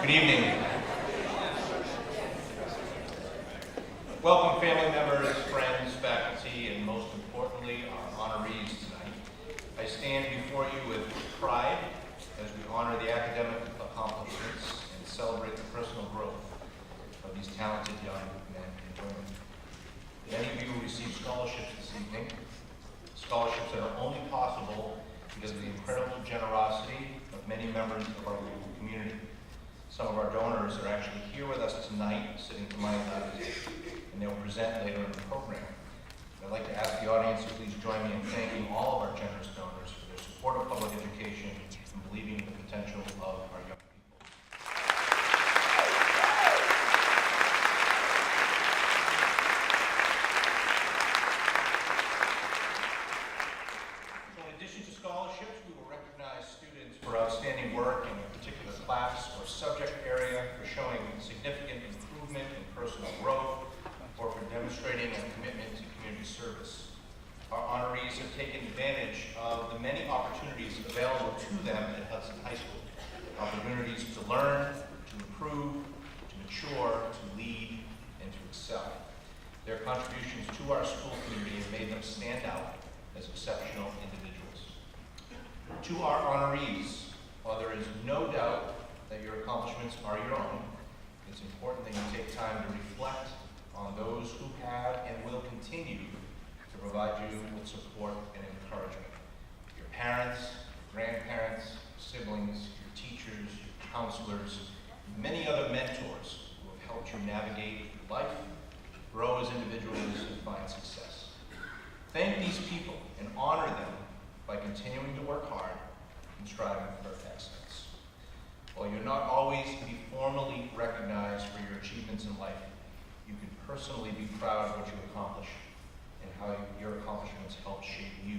Good evening. Welcome family members, friends, faculty, and most importantly, our honorees tonight. I stand before you with pride as we honor the academic accomplishments and celebrate the personal growth of these talented young men and women. Many of you receive scholarships this evening, scholarships that are only possible because of the incredible generosity of many members of our local community. Some of our donors are actually here with us tonight, sitting to my left, and they'll present later in the program. I'd like to ask the audience to please join me in thanking all of our generous donors for their support of public education and believing in the potential of our young people. So in addition to scholarships, we will recognize students for outstanding work in a particular class or subject area, for showing significant improvement in personal growth, or for demonstrating a commitment to community service. Our honorees have taken advantage of the many opportunities available to them at Hudson High School. Opportunities to learn, to improve, to mature, to lead, and to excel. Their contributions to our school community have made them stand out as exceptional individuals. To our honorees, while there is no doubt that your accomplishments are your own, it's important that you take time to reflect on those who have and will continue to provide you with support and encouragement. Your parents, grandparents, siblings, your teachers, your counselors, and many other mentors who have helped you navigate through life, grow as individuals, and find success. Thank these people and honor them by continuing to work hard and striving for excellence. While you're not always to be formally recognized for your achievements in life, you can personally be proud of what you accomplish and how your accomplishments help shape you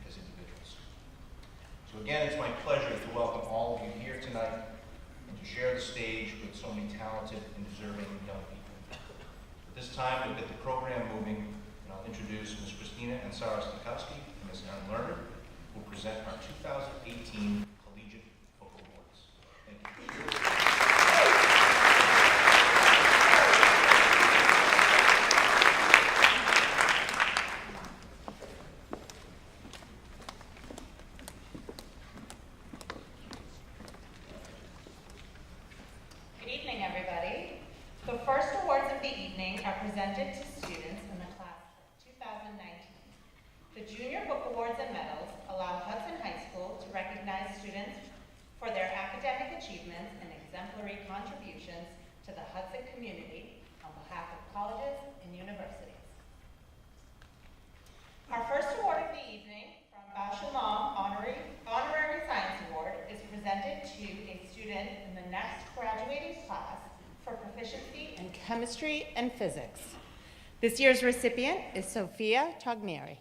as individuals. So again, it's my pleasure to welcome all of you here tonight and to share the stage with so many talented and deserving young people. At this time, we'll get the program moving, and I'll introduce Ms. Christina Ansara-Stikowski and Ms. Erin Lerner, who will present our 2018 Collegiate Book Awards. Thank you. Presented to students in the class of 2019. The Junior Book Awards and Medals allow Hudson High School to recognize students for their academic achievements and exemplary contributions to the Hudson community on behalf of colleges and universities. Our first award of the evening, from Bachelor Honorary Science Award, is presented to a student in the next graduating class for proficiency in chemistry and physics. This year's recipient is Sophia Togneri.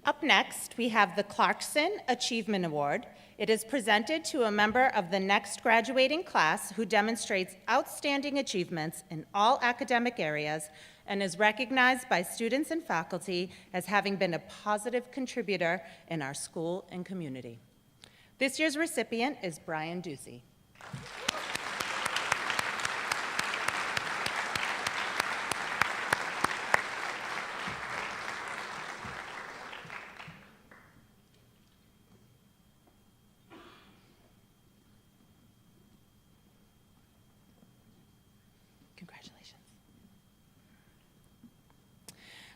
Up next, we have the Clarkson Achievement Award. It is presented to a member of the next graduating class who demonstrates outstanding achievements in all academic areas and is recognized by students and faculty as having been a positive contributor in our school and community. This year's recipient is Brian Ducey.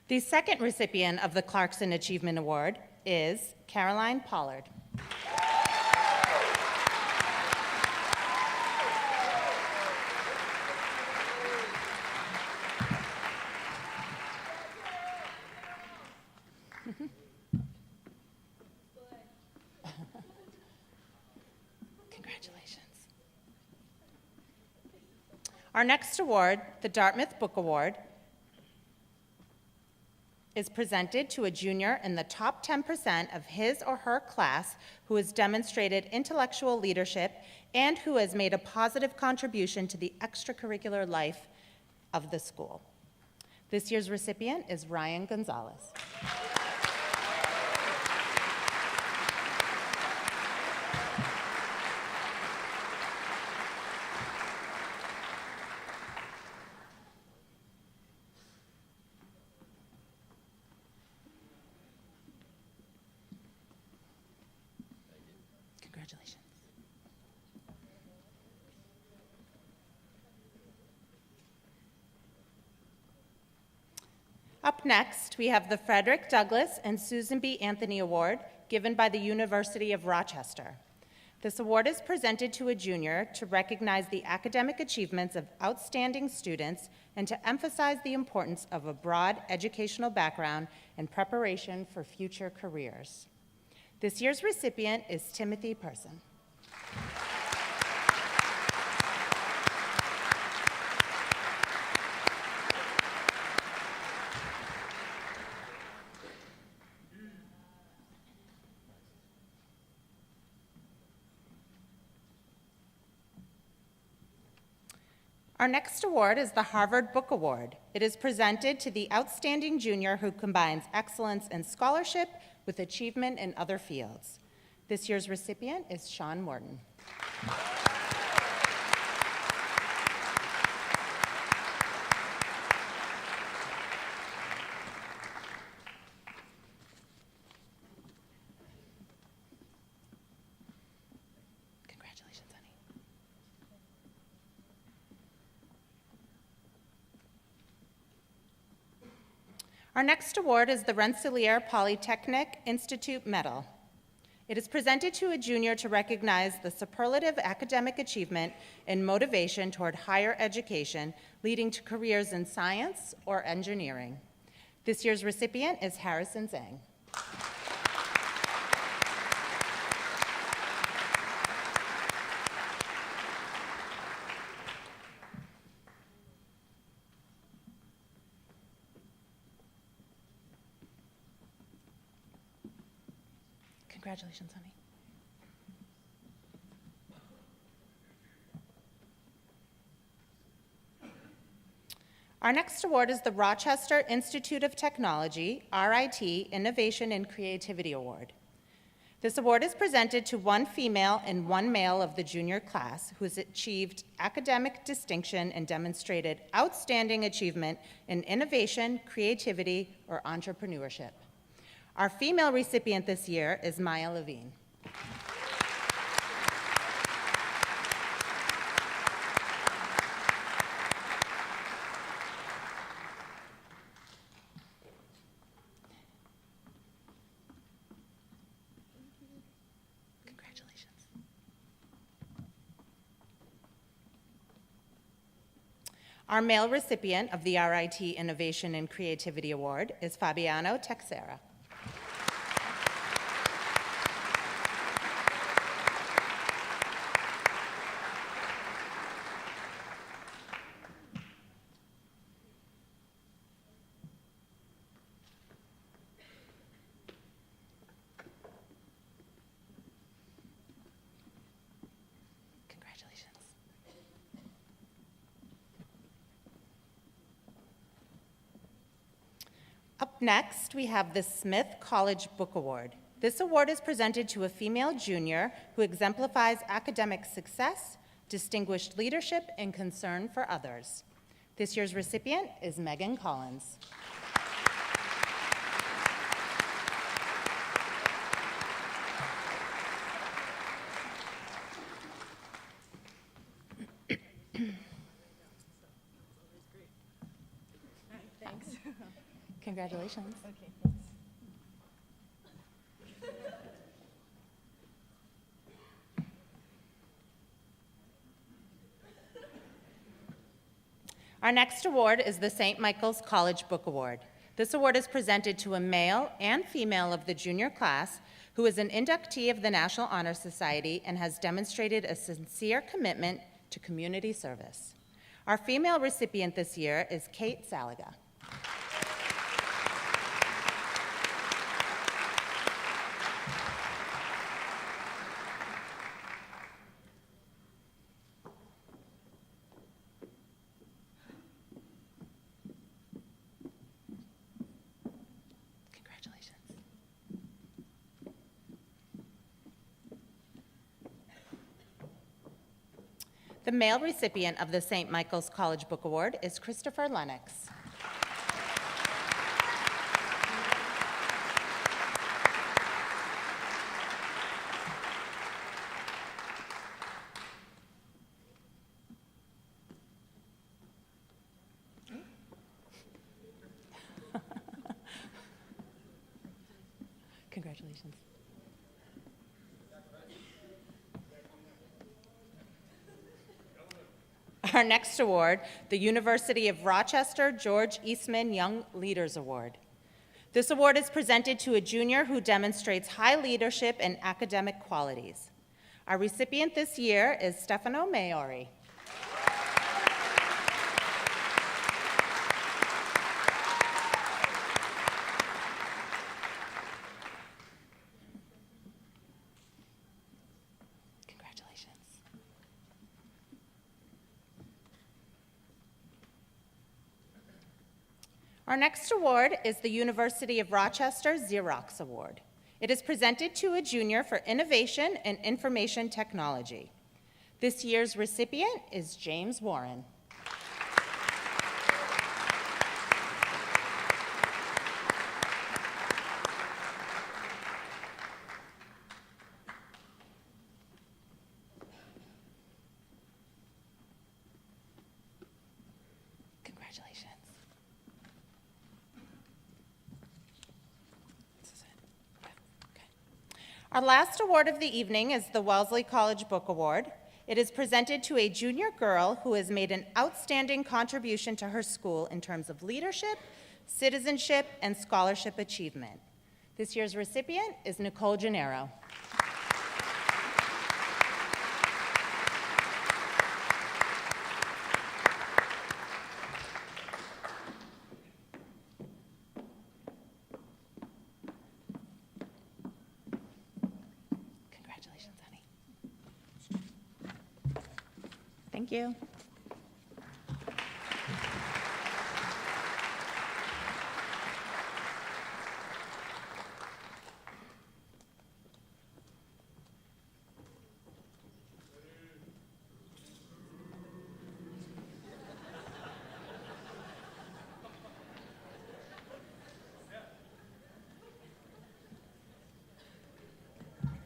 The second recipient of the Clarkson Achievement Award is Caroline Pollard. Congratulations. Our next award, the Dartmouth Book Award, is presented to a junior in the top 10% of his or her class who has demonstrated intellectual leadership and who has made a positive contribution to the extracurricular life of the school. This year's recipient is Ryan Gonzalez. Congratulations. Up next, we have the Frederick Douglass and Susan B. Anthony Award, given by the University of Rochester. This award is presented to a junior to recognize the academic achievements of outstanding students and to emphasize the importance of a broad educational background in preparation for future careers. This year's recipient is Timothy Person. Our next award is the Harvard Book Award. It is presented to the outstanding junior who combines excellence in scholarship with achievement in other fields. This year's recipient is Sean Morton. Congratulations, honey. Our next award is the Rensselaer Polytechnic Institute Medal. It is presented to a junior to recognize the superlative academic achievement and motivation toward higher education, leading to careers in science or engineering. This year's recipient is Harrison Zhang. Congratulations, honey. Our next award is the Rochester Institute of Technology, RIT, Innovation and Creativity Award. This award is presented to one female and one male of the junior class who has achieved academic distinction and demonstrated outstanding achievement in innovation, creativity, or entrepreneurship. Our female recipient this year is Maya Levine. Congratulations. Our male recipient of the RIT Innovation and Creativity Award is Fabiano Texera. Up next, we have the Smith College Book Award. This award is presented to a female junior who exemplifies academic success, distinguished leadership, and concern for others. This year's recipient is Megan Collins. Congratulations. Okay, thanks. Our next award is the St. Michael's College Book Award. This award is presented to a male and female of the junior class who is an inductee of the National Honor Society and has demonstrated a sincere commitment to community service. Our female recipient this year is Kate Salaga. The male recipient of the St. Michael's College Book Award is Christopher Lennox. Congratulations. Our next award, the University of Rochester George Eastman Young Leaders Award. This award is presented to a junior who demonstrates high leadership and academic qualities. Our recipient this year is Stefano Maiori. Our next award is the University of Rochester Xerox Award. It is presented to a junior for innovation and information technology. This year's recipient is James Warren. Congratulations. Our last award of the evening is the Wellesley College Book Award. It is presented to a junior girl who has made an outstanding contribution to her school in terms of leadership, citizenship, and scholarship achievement. This year's recipient is Nicole Gennaro. Thank you.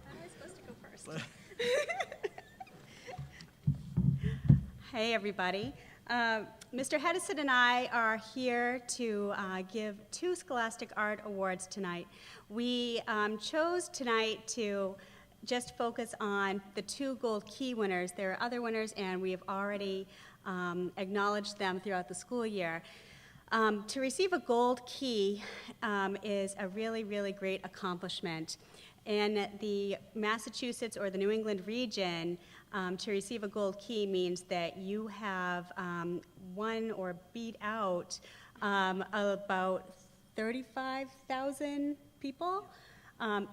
I was supposed to go first. Hey, everybody. Mr. Hedison and I are here to give 2 Scholastic Art Awards tonight. We chose tonight to just focus on the 2 Gold Key winners. There are other winners, and we have already acknowledged them throughout the school year. To receive a Gold Key is a really, really great accomplishment. In the Massachusetts or the New England region, to receive a Gold Key means that you have won or beat out about 35,000 people.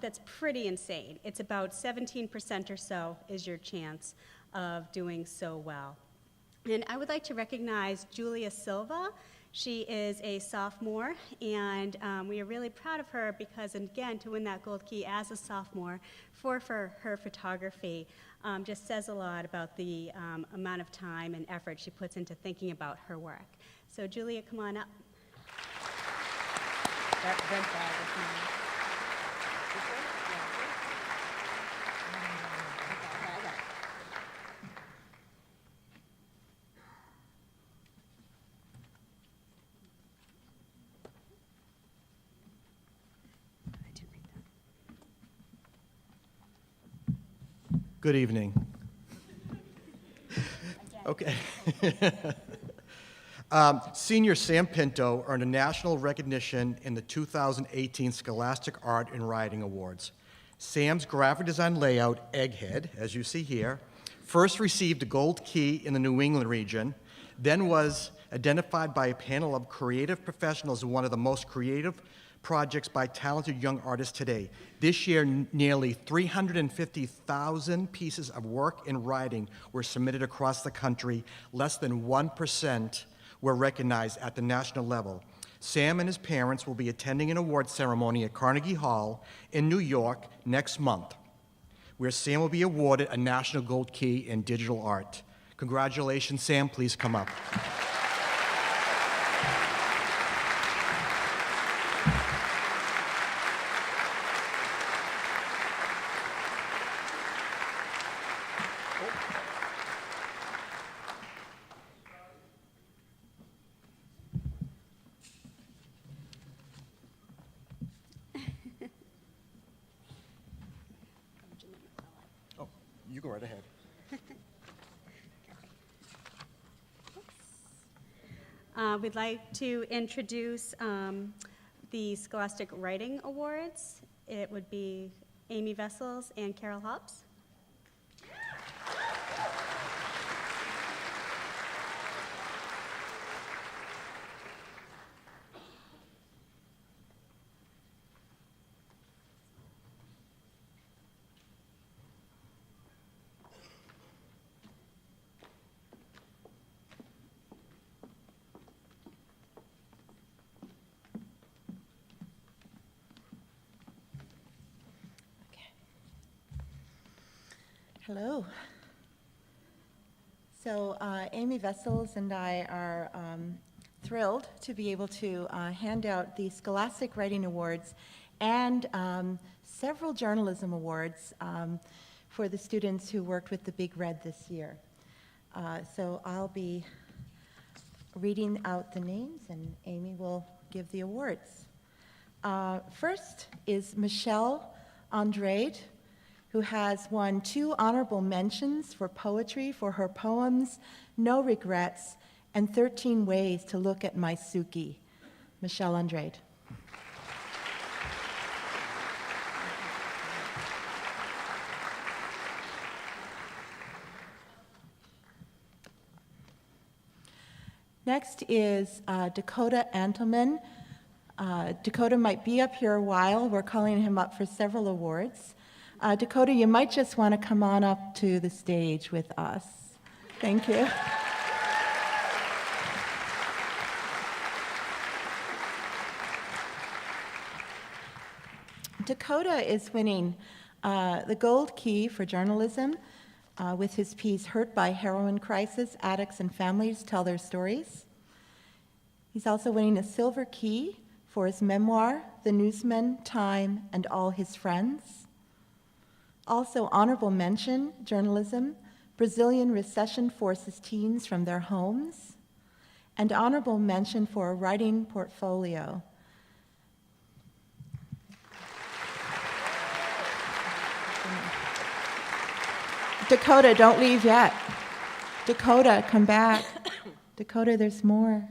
That's pretty insane. It's about 17% or so is your chance of doing so well. And I would like to recognize Julia Silva. She is a sophomore, and we are really proud of her because, again, to win that Gold Key as a sophomore for her photography just says a lot about the amount of time and effort she puts into thinking about her work. So, Julia, come on up. That red bag is mine. Good evening. Okay. Senior Sam Pinto earned a national recognition in the 2018 Scholastic Art and Writing Awards. Sam's graphic design layout, Egghead, as you see here, first received a Gold Key in the New England region, then was identified by a panel of creative professionals as one of the most creative projects by talented young artists today. This year, nearly 350,000 pieces of work in writing were submitted across the country. Less than 1% were recognized at the national level. Sam and his parents will be attending an award ceremony at Carnegie Hall in New York next month, where Sam will be awarded a National Gold Key in digital art. Congratulations, Sam. Please come up. Oh, you go right ahead. We'd like to introduce the Scholastic Writing Awards. It would be Amy Vessels and Carol Hobbs. Hello. So Amy Vessels and I are thrilled to be able to hand out the Scholastic Writing Awards and several journalism awards for the students who worked with the Big Red this year. So I'll be reading out the names and Amy will give the awards. First is Michelle Andrade, who has won 2 honorable mentions for poetry for her poems, No Regrets, and 13 Ways to Look at My Suki. Michelle Andrade. Next is Dakota Antelman. Dakota might be up here a while. We're calling him up for several awards. Dakota, you might just want to come on up to the stage with us. Thank you. Dakota is winning the Gold Key for journalism with his piece, Hurt by Heroin Crisis, Addicts and Families Tell Their Stories. He's also winning a Silver Key for his memoir, The Newsman, Time, and All His Friends. Also, honorable mention, journalism, Brazilian recession forces teens from their homes, and honorable mention for a writing portfolio. Dakota, don't leave yet. Dakota, come back. Dakota, there's more.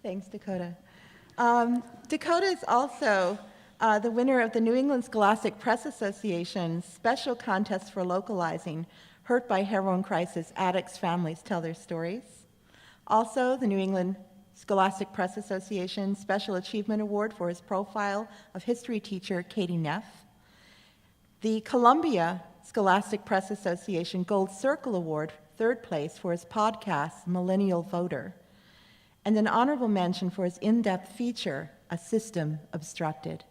Thanks, Dakota. Dakota is also the winner of the New England Scholastic Press Association's special contest for localizing Hurt by Heroin Crisis, Addicts' Families Tell Their Stories. Also, the New England Scholastic Press Association Special Achievement Award for his profile of history teacher Katie Neff. The Columbia Scholastic Press Association Gold Circle Award, 3rd place, for his podcast, Millennial Voter. And an honorable mention for his in-depth feature, A System Obstructed.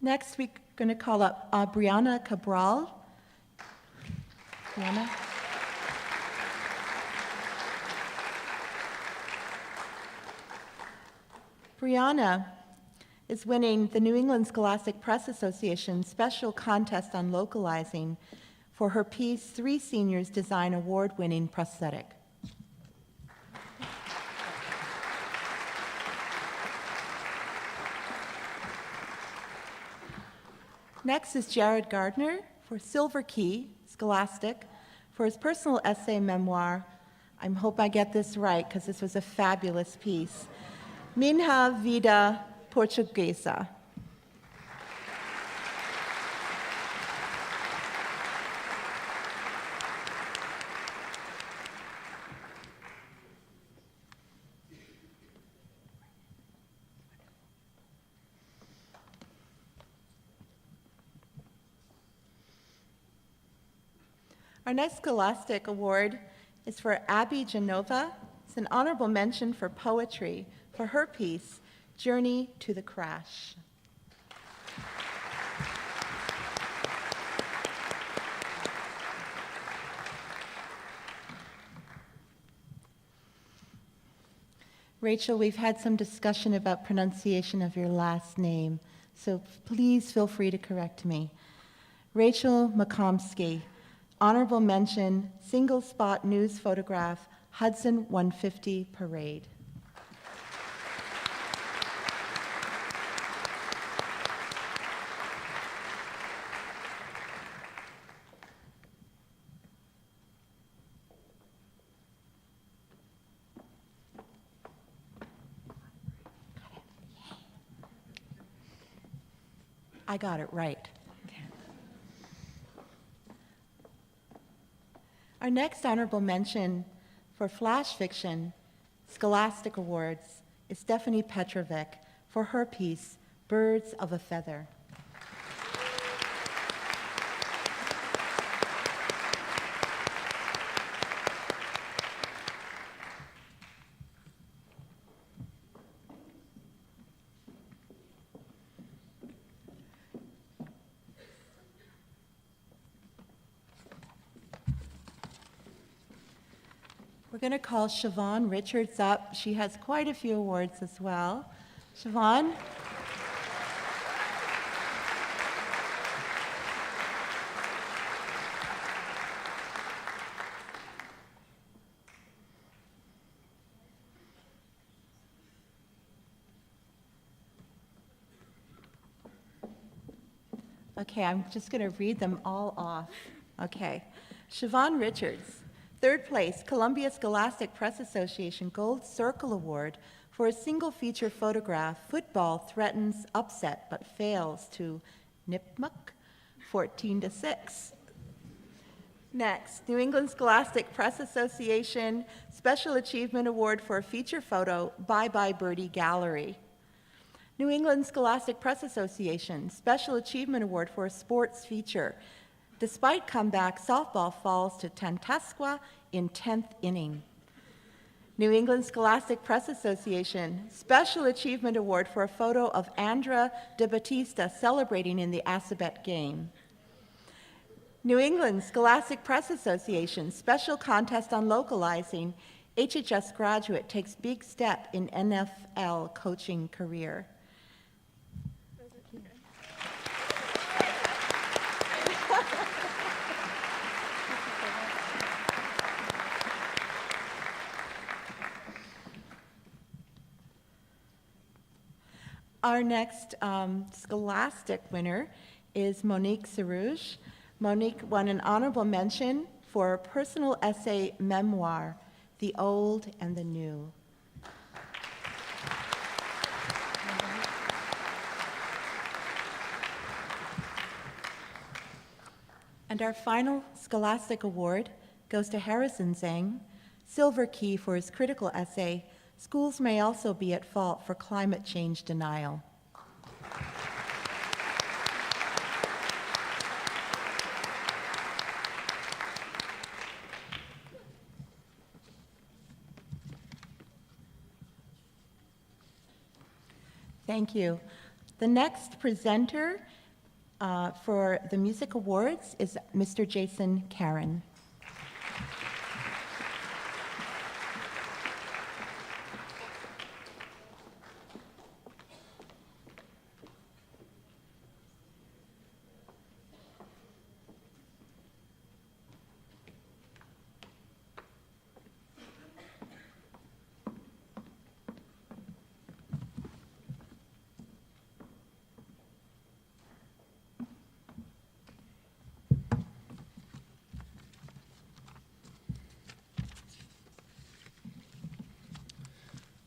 Next, we're going to call up Brianna Cabral. Brianna? Brianna is winning the New England Scholastic Press Association special contest on localizing for her piece, 3 Seniors Design Award-winning prosthetic. Next is Jared Gardner for Silver Key, Scholastic, for his personal essay memoir. I hope I get this right because this was a fabulous piece. Minha Vida Portuguesa. Our next Scholastic Award is for Abby Genova. It's an honorable mention for poetry for her piece, Journey to the Crash. Rachel, we've had some discussion about pronunciation of your last name, so please feel free to correct me. Rachel McComsky. Honorable mention, single spot news photograph, Hudson 150 Parade. I got it right. Our next honorable mention for flash fiction, Scholastic Awards, is Stephanie Petrovic for her piece, Birds of a Feather. We're going to call Siobhan Richards up. She has quite a few awards as well. Siobhan? Okay, I'm just going to read them all off. Okay. Siobhan Richards. Third place, Columbia Scholastic Press Association Gold Circle Award for a single feature photograph, Football Threatens Upset But Fails to Nipmuc, 14-6. Next, New England Scholastic Press Association Special Achievement Award for a feature photo, Bye Bye Birdie Gallery. New England Scholastic Press Association Special Achievement Award for a sports feature, Despite comeback, softball falls to Tantasqua in 10th inning. New England Scholastic Press Association Special Achievement Award for a photo of Andra de Batista celebrating in the Assabet game. New England Scholastic Press Association Special Contest on Localizing. HHS graduate takes big step in NFL coaching career. Our next Scholastic winner is Monique Sarouge. Monique won an honorable mention for a personal essay memoir, The Old and the New. And our final Scholastic Award goes to Harrison Zhang, Silver Key for his critical essay, Schools May Also Be at Fault for Climate Change Denial. Thank you. The next presenter for the Music Awards is Mr. Jason Caron.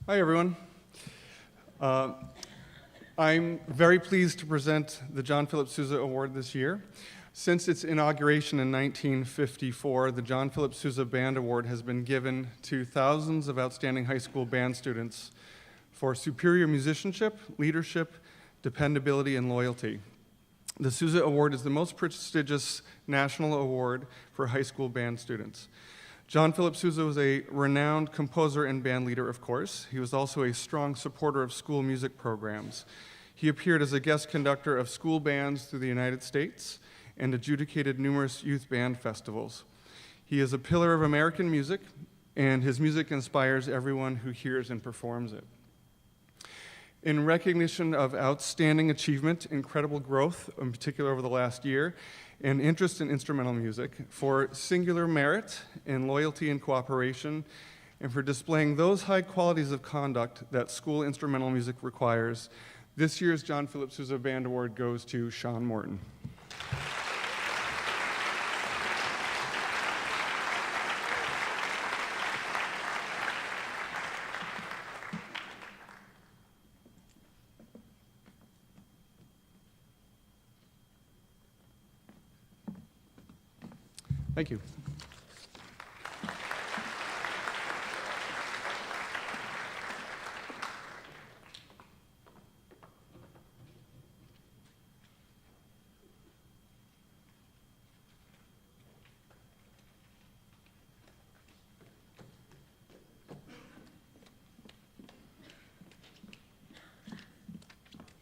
Hi, everyone. I'm very pleased to present the John Philip Sousa Award this year. Since its inauguration in 1954, the John Philip Sousa Band Award has been given to thousands of outstanding high school band students for superior musicianship, leadership, dependability, and loyalty. The Sousa Award is the most prestigious national award for high school band students. John Philip Sousa was a renowned composer and band leader, of course. He was also a strong supporter of school music programs. He appeared as a guest conductor of school bands through the United States and adjudicated numerous youth band festivals. He is a pillar of American music, and his music inspires everyone who hears and performs it. In recognition of outstanding achievement, incredible growth, in particular over the last year, and interest in instrumental music, for singular merit and loyalty and cooperation, and for displaying those high qualities of conduct that school instrumental music requires, this year's John Philip Sousa Band Award goes to Sean Morton. Thank you.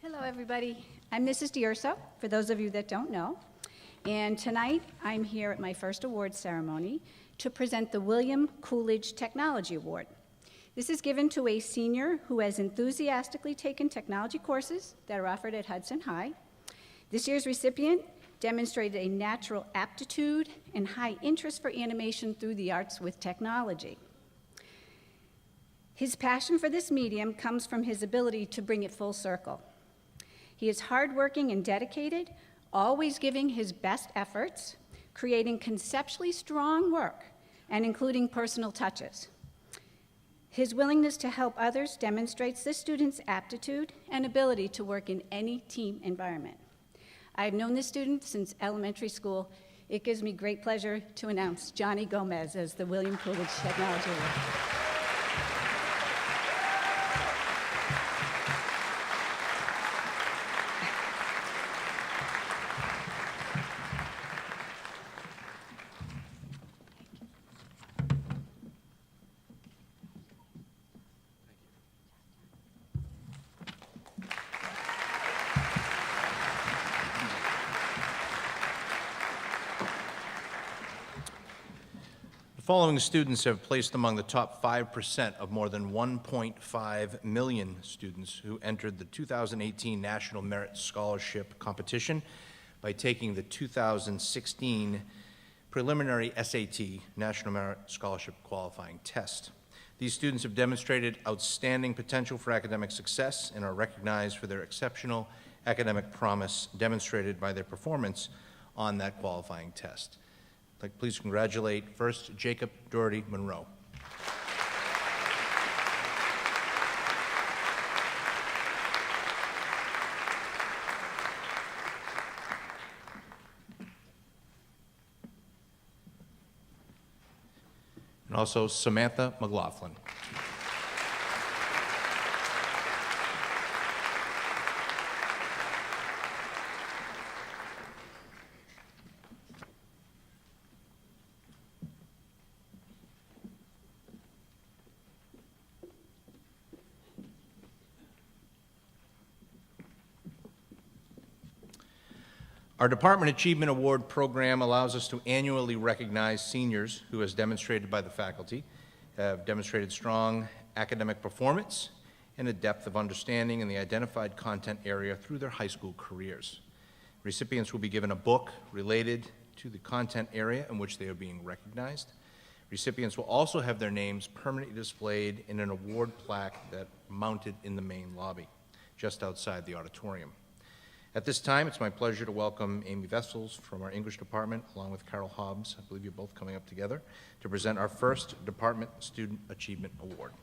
Hello, everybody. I'm Mrs. D'Urso, for those of you that don't know. And tonight, I'm here at my first award ceremony to present the William Coolidge Technology Award. This is given to a senior who has enthusiastically taken technology courses that are offered at Hudson High. This year's recipient demonstrated a natural aptitude and high interest for animation through the arts with technology. His passion for this medium comes from his ability to bring it full circle. He is hardworking and dedicated, always giving his best efforts, creating conceptually strong work, and including personal touches. His willingness to help others demonstrates this student's aptitude and ability to work in any team environment. I've known this student since elementary school. It gives me great pleasure to announce Johnny Gomez as the William Coolidge Technology Award. The following students have placed among the top 5% of more than 1.5 million students who entered the 2018 National Merit Scholarship Competition by taking the 2016 preliminary SAT, National Merit Scholarship Qualifying Test. These students have demonstrated outstanding potential for academic success and are recognized for their exceptional academic promise demonstrated by their performance on that qualifying test. I'd like to please congratulate first Jacob Doherty Monroe. And also Samantha McLaughlin. Our Department Achievement Award program allows us to annually recognize seniors who, as demonstrated by the faculty, have demonstrated strong academic performance and a depth of understanding in the identified content area through their high school careers. Recipients will be given a book related to the content area in which they are being recognized. Recipients will also have their names permanently displayed in an award plaque that mounted in the main lobby, just outside the auditorium. At this time, it's my pleasure to welcome Amy Vessels from our English department, along with Carol Hobbs. I believe you're both coming up together to present our first Department Student Achievement Award.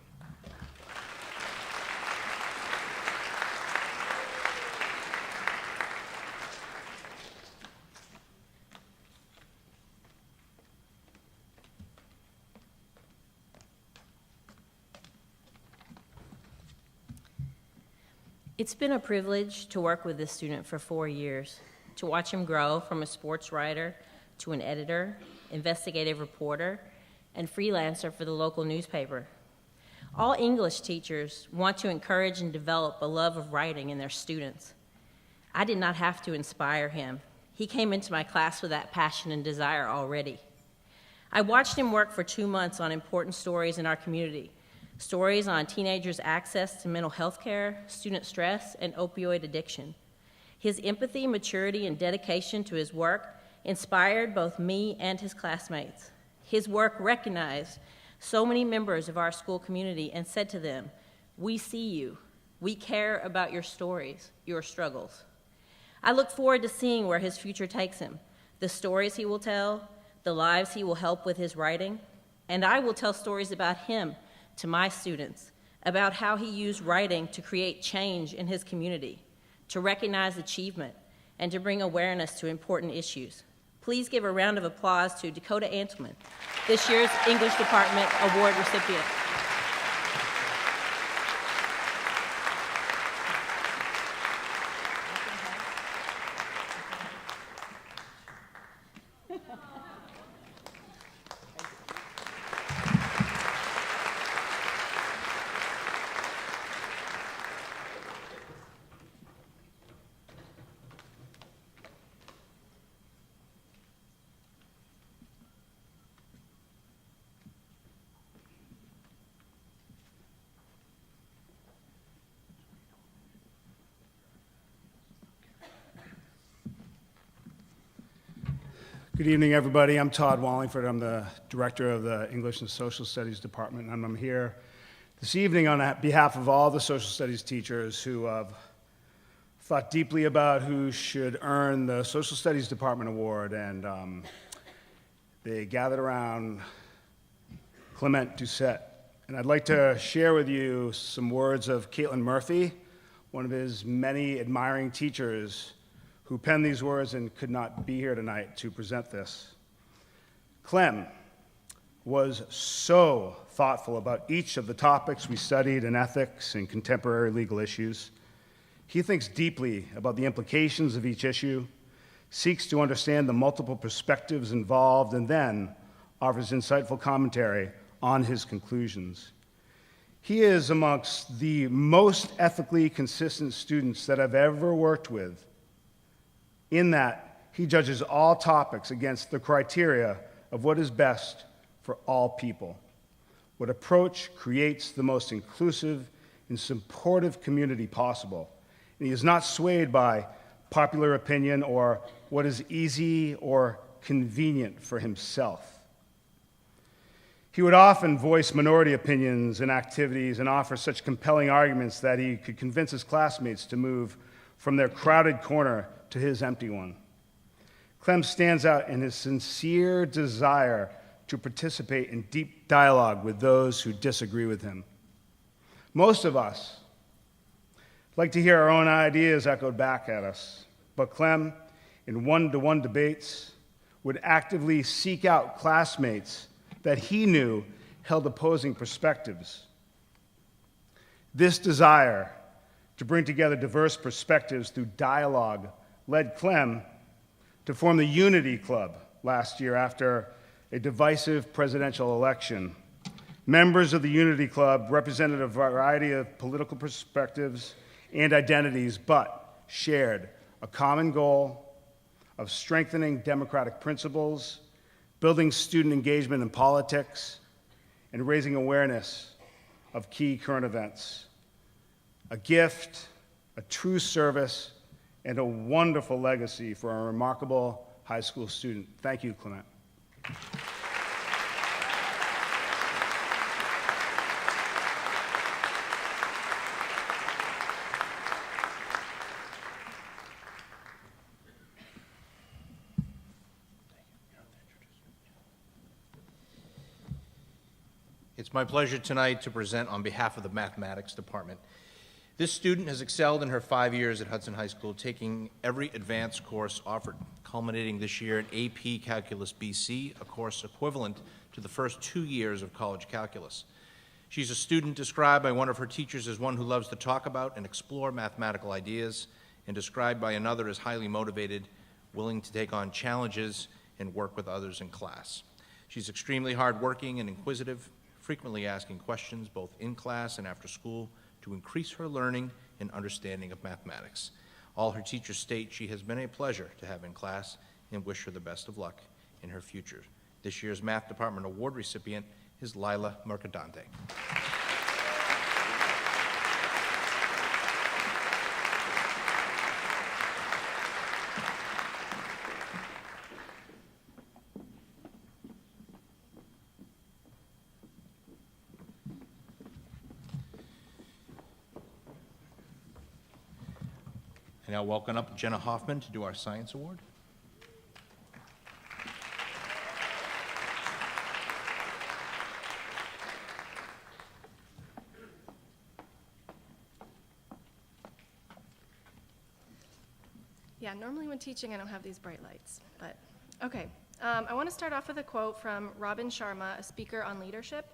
It's been a privilege to work with this student for 4 years, to watch him grow from a sports writer to an editor, investigative reporter, and freelancer for the local newspaper. All English teachers want to encourage and develop a love of writing in their students. I did not have to inspire him. He came into my class with that passion and desire already. I watched him work for 2 months on important stories in our community, stories on teenagers' access to mental health care, student stress, and opioid addiction. His empathy, maturity, and dedication to his work inspired both me and his classmates. His work recognized so many members of our school community and said to them, "We see you. We care about your stories, your struggles." I look forward to seeing where his future takes him, the stories he will tell, the lives he will help with his writing, and I will tell stories about him to my students, about how he used writing to create change in his community, to recognize achievement, and to bring awareness to important issues. Please give a round of applause to Dakota Antleman, this year's English Department Award recipient. Good evening, everybody. I'm Todd Wallingford. I'm the director of the English and Social Studies Department, and I'm here this evening on behalf of all the social studies teachers who have thought deeply about who should earn the Social Studies Department Award, and they gathered around Clement Doucette. And I'd like to share with you some words of Caitlin Murphy, one of his many admiring teachers who penned these words and could not be here tonight to present this. Clem was so thoughtful about each of the topics we studied in ethics and contemporary legal issues. He thinks deeply about the implications of each issue, seeks to understand the multiple perspectives involved, and then offers insightful commentary on his conclusions. He is amongst the most ethically consistent students that I've ever worked with, in that he judges all topics against the criteria of what is best for all people. What approach creates the most inclusive and supportive community possible. And he is not swayed by popular opinion or what is easy or convenient for himself. He would often voice minority opinions and activities and offer such compelling arguments that he could convince his classmates to move from their crowded corner to his empty one. Clem stands out in his sincere desire to participate in deep dialogue with those who disagree with him. Most of us like to hear our own ideas echoed back at us, but Clem, in one-to-one debates, would actively seek out classmates that he knew held opposing perspectives. This desire to bring together diverse perspectives through dialogue led Clem to form the Unity Club last year after a divisive presidential election. Members of the Unity Club represented a variety of political perspectives and identities, but shared a common goal of strengthening democratic principles, building student engagement in politics, and raising awareness of key current events. A gift, a true service, and a wonderful legacy for a remarkable high school student. Thank you, Clement. It's my pleasure tonight to present on behalf of the Mathematics Department. This student has excelled in her 5 years at Hudson High School, taking every advanced course offered, culminating this year in AP Calculus BC, a course equivalent to the first 2 years of college calculus. She's a student described by one of her teachers as one who loves to talk about and explore mathematical ideas, and described by another as highly motivated, willing to take on challenges and work with others in class. She's extremely hardworking and inquisitive, frequently asking questions both in class and after school to increase her learning and understanding of mathematics. All her teachers state she has been a pleasure to have in class and wish her the best of luck in her future. This year's Math Department Award recipient is Lila Mercadante. I now welcome up Jenna Hoffman to do our Science Award. Yeah, normally when teaching I don't have these bright lights, but okay. I want to start off with a quote from Robin Sharma, a speaker on leadership.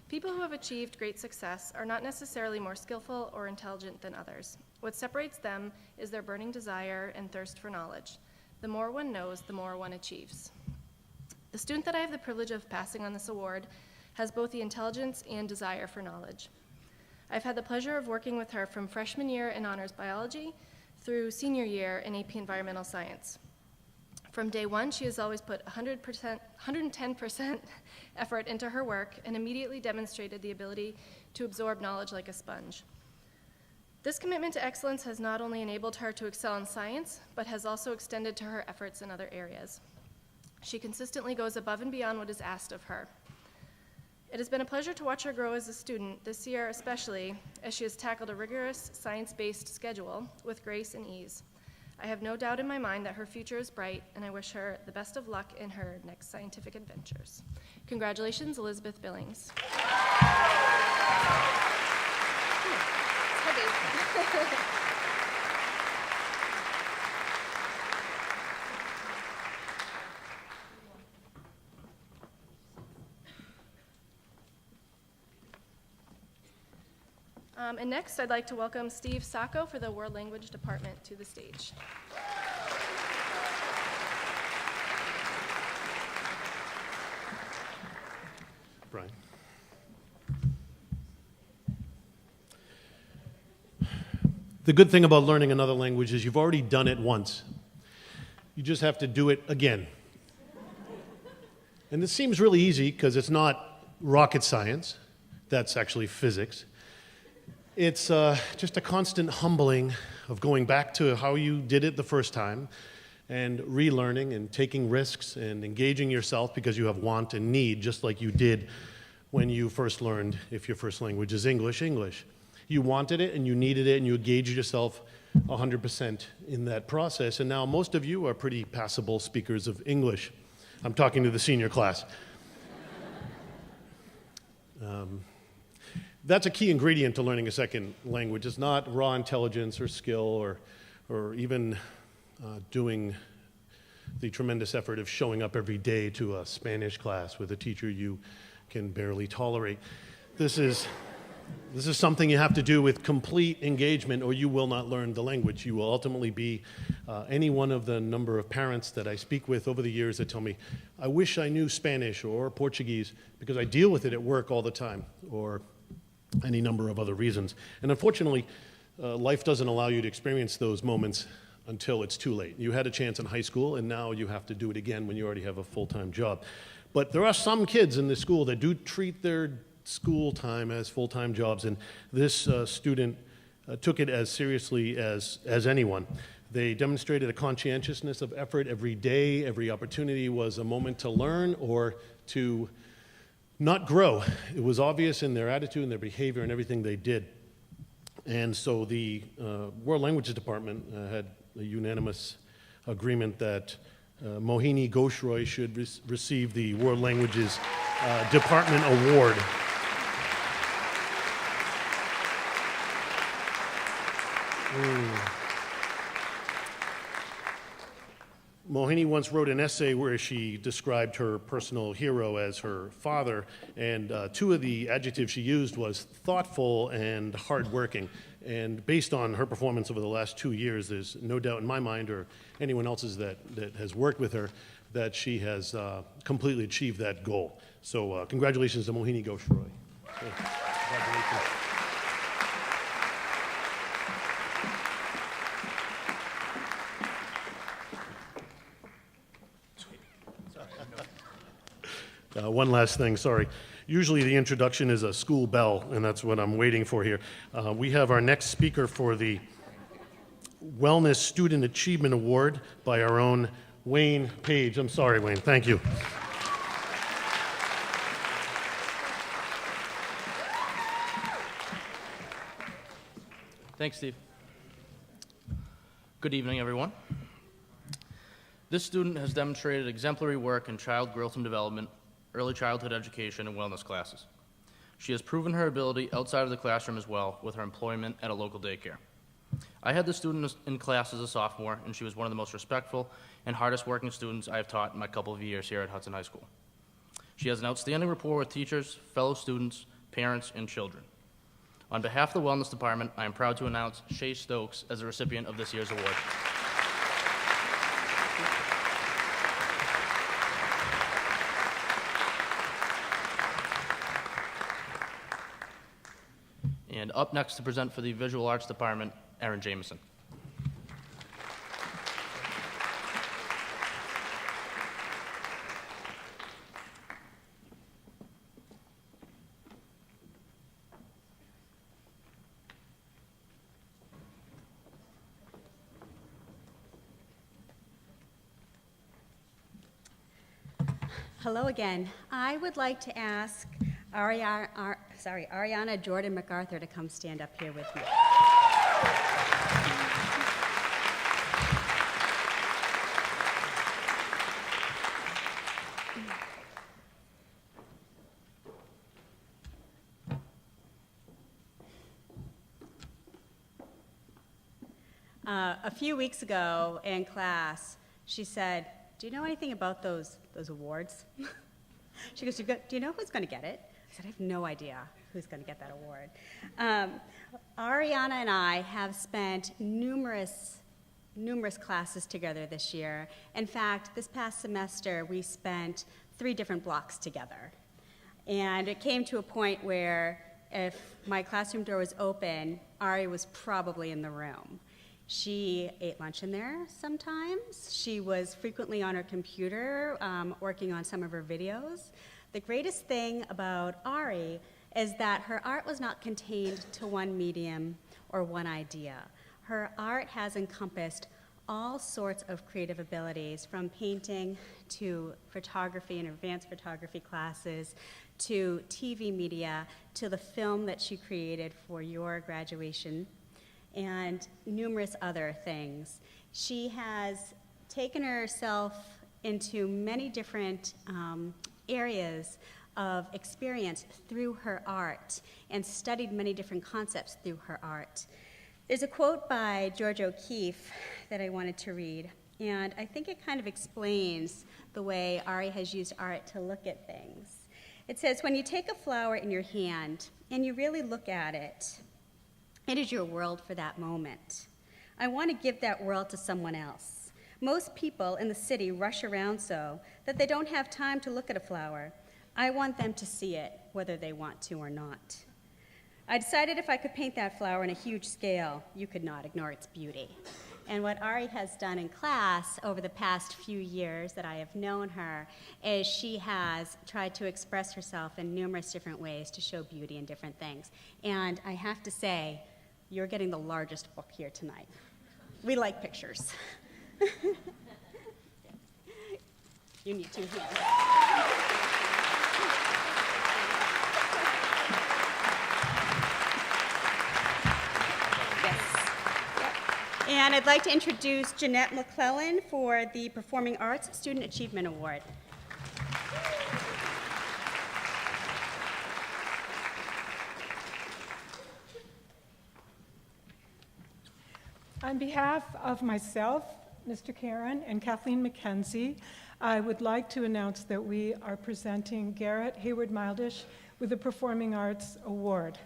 People who have achieved great success are not necessarily more skillful or intelligent than others. What separates them is their burning desire and thirst for knowledge. The more one knows, the more one achieves. The student that I have the privilege of passing on this award has both the intelligence and desire for knowledge. I've had the pleasure of working with her from freshman year in honors biology through senior year in AP Environmental Science. From day one, she has always put 110% effort into her work and immediately demonstrated the ability to absorb knowledge like a sponge. This commitment to excellence has not only enabled her to excel in science, but has also extended to her efforts in other areas. She consistently goes above and beyond what is asked of her. It has been a pleasure to watch her grow as a student, this year especially, as she has tackled a rigorous science-based schedule with grace and ease. I have no doubt in my mind that her future is bright, and I wish her the best of luck in her next scientific adventures. Congratulations, Elizabeth Billings. It's heavy. And next, I'd like to welcome Steve Sacco for the World Language Department to the stage. Brian. The good thing about learning another language is you've already done it once. You just have to do it again. And this seems really easy because it's not rocket science. That's actually physics. It's just a constant humbling of going back to how you did it the first time and relearning and taking risks and engaging yourself because you have want and need, just like you did when you first learned, if your first language is English. You wanted it and you needed it and you engaged yourself 100% in that process. And now most of you are pretty passable speakers of English. I'm talking to the senior class. That's a key ingredient to learning a second language. It's not raw intelligence or skill or even doing the tremendous effort of showing up every day to a Spanish class with a teacher you can barely tolerate. This is something you have to do with complete engagement or you will not learn the language. You will ultimately be any one of the number of parents that I speak with over the years that tell me, I wish I knew Spanish or Portuguese because I deal with it at work all the time, or any number of other reasons. And unfortunately, life doesn't allow you to experience those moments until it's too late. You had a chance in high school, and now you have to do it again when you already have a full-time job. But there are some kids in this school that do treat their school time as full-time jobs, and this student took it as seriously as anyone. They demonstrated a conscientiousness of effort every day. Every opportunity was a moment to learn or to not grow. It was obvious in their attitude and their behavior and everything they did. And so the World Languages Department had a unanimous agreement that Mohini Ghoshroy should receive the World Languages Department Award. Mohini once wrote an essay where she described her personal hero as her father, and two of the adjectives she used was thoughtful and hardworking. And based on her performance over the last 2 years, there's no doubt in my mind, or anyone else's that has worked with her, that she has completely achieved that goal. So congratulations to Mohini Ghosh-Roy. Congratulations. One last thing, sorry. Usually the introduction is a school bell, and that's what I'm waiting for here. We have our next speaker for the Wellness Student Achievement Award by our own Wayne Page. I'm sorry, Wayne. Thank you. Thanks, Steve. Good evening, everyone. This student has demonstrated exemplary work in child growth and development, early childhood education, and wellness classes. She has proven her ability outside of the classroom as well with her employment at a local daycare. I had this student in class as a sophomore, and she was one of the most respectful and hardest working students I have taught in my couple of years here at Hudson High School. She has an outstanding rapport with teachers, fellow students, parents, and children. On behalf of the Wellness Department, I am proud to announce Shay Stokes as the recipient of this year's award. And up next to present for the Visual Arts Department, Erin Jameson. Hello again. I would like to ask Ariana Jordan MacArthur to come stand up here with me. A few weeks ago in class, she said, "Do you know anything about those awards?" She goes, "Do you know who's going to get it?" I said, "I have no idea who's going to get that award." Ariana and I have spent numerous classes together this year. In fact, this past semester, we spent 3 different blocks together. And it came to a point where if my classroom door was open, Ari was probably in the room. She ate lunch in there sometimes. She was frequently on her computer working on some of her videos. The greatest thing about Ari is that her art was not contained to one medium or one idea. Her art has encompassed all sorts of creative abilities, from painting to photography and advanced photography classes, to TV media, to the film that she created for your graduation, and numerous other things. She has taken herself into many different areas of experience through her art and studied many different concepts through her art. There's a quote by George O'Keeffe that I wanted to read, and I think it kind of explains the way Ari has used art to look at things. It says, "When you take a flower in your hand and you really look at it, it is your world for that moment. I want to give that world to someone else. Most people in the city rush around so that they don't have time to look at a flower. I want them to see it, whether they want to or not. I decided if I could paint that flower on a huge scale, you could not ignore its beauty." And what Ari has done in class over the past few years that I have known her is she has tried to express herself in numerous different ways to show beauty in different things. And I have to say, you're getting the largest book here tonight. We like pictures. You need 2 hands. And I'd like to introduce Jeanette McClellan for the Performing Arts Student Achievement Award. On behalf of myself Mr. Karen and Kathleen McKenzie, I would like to announce that we are presenting Garrett Hayward Mildish with the Performing Arts Award.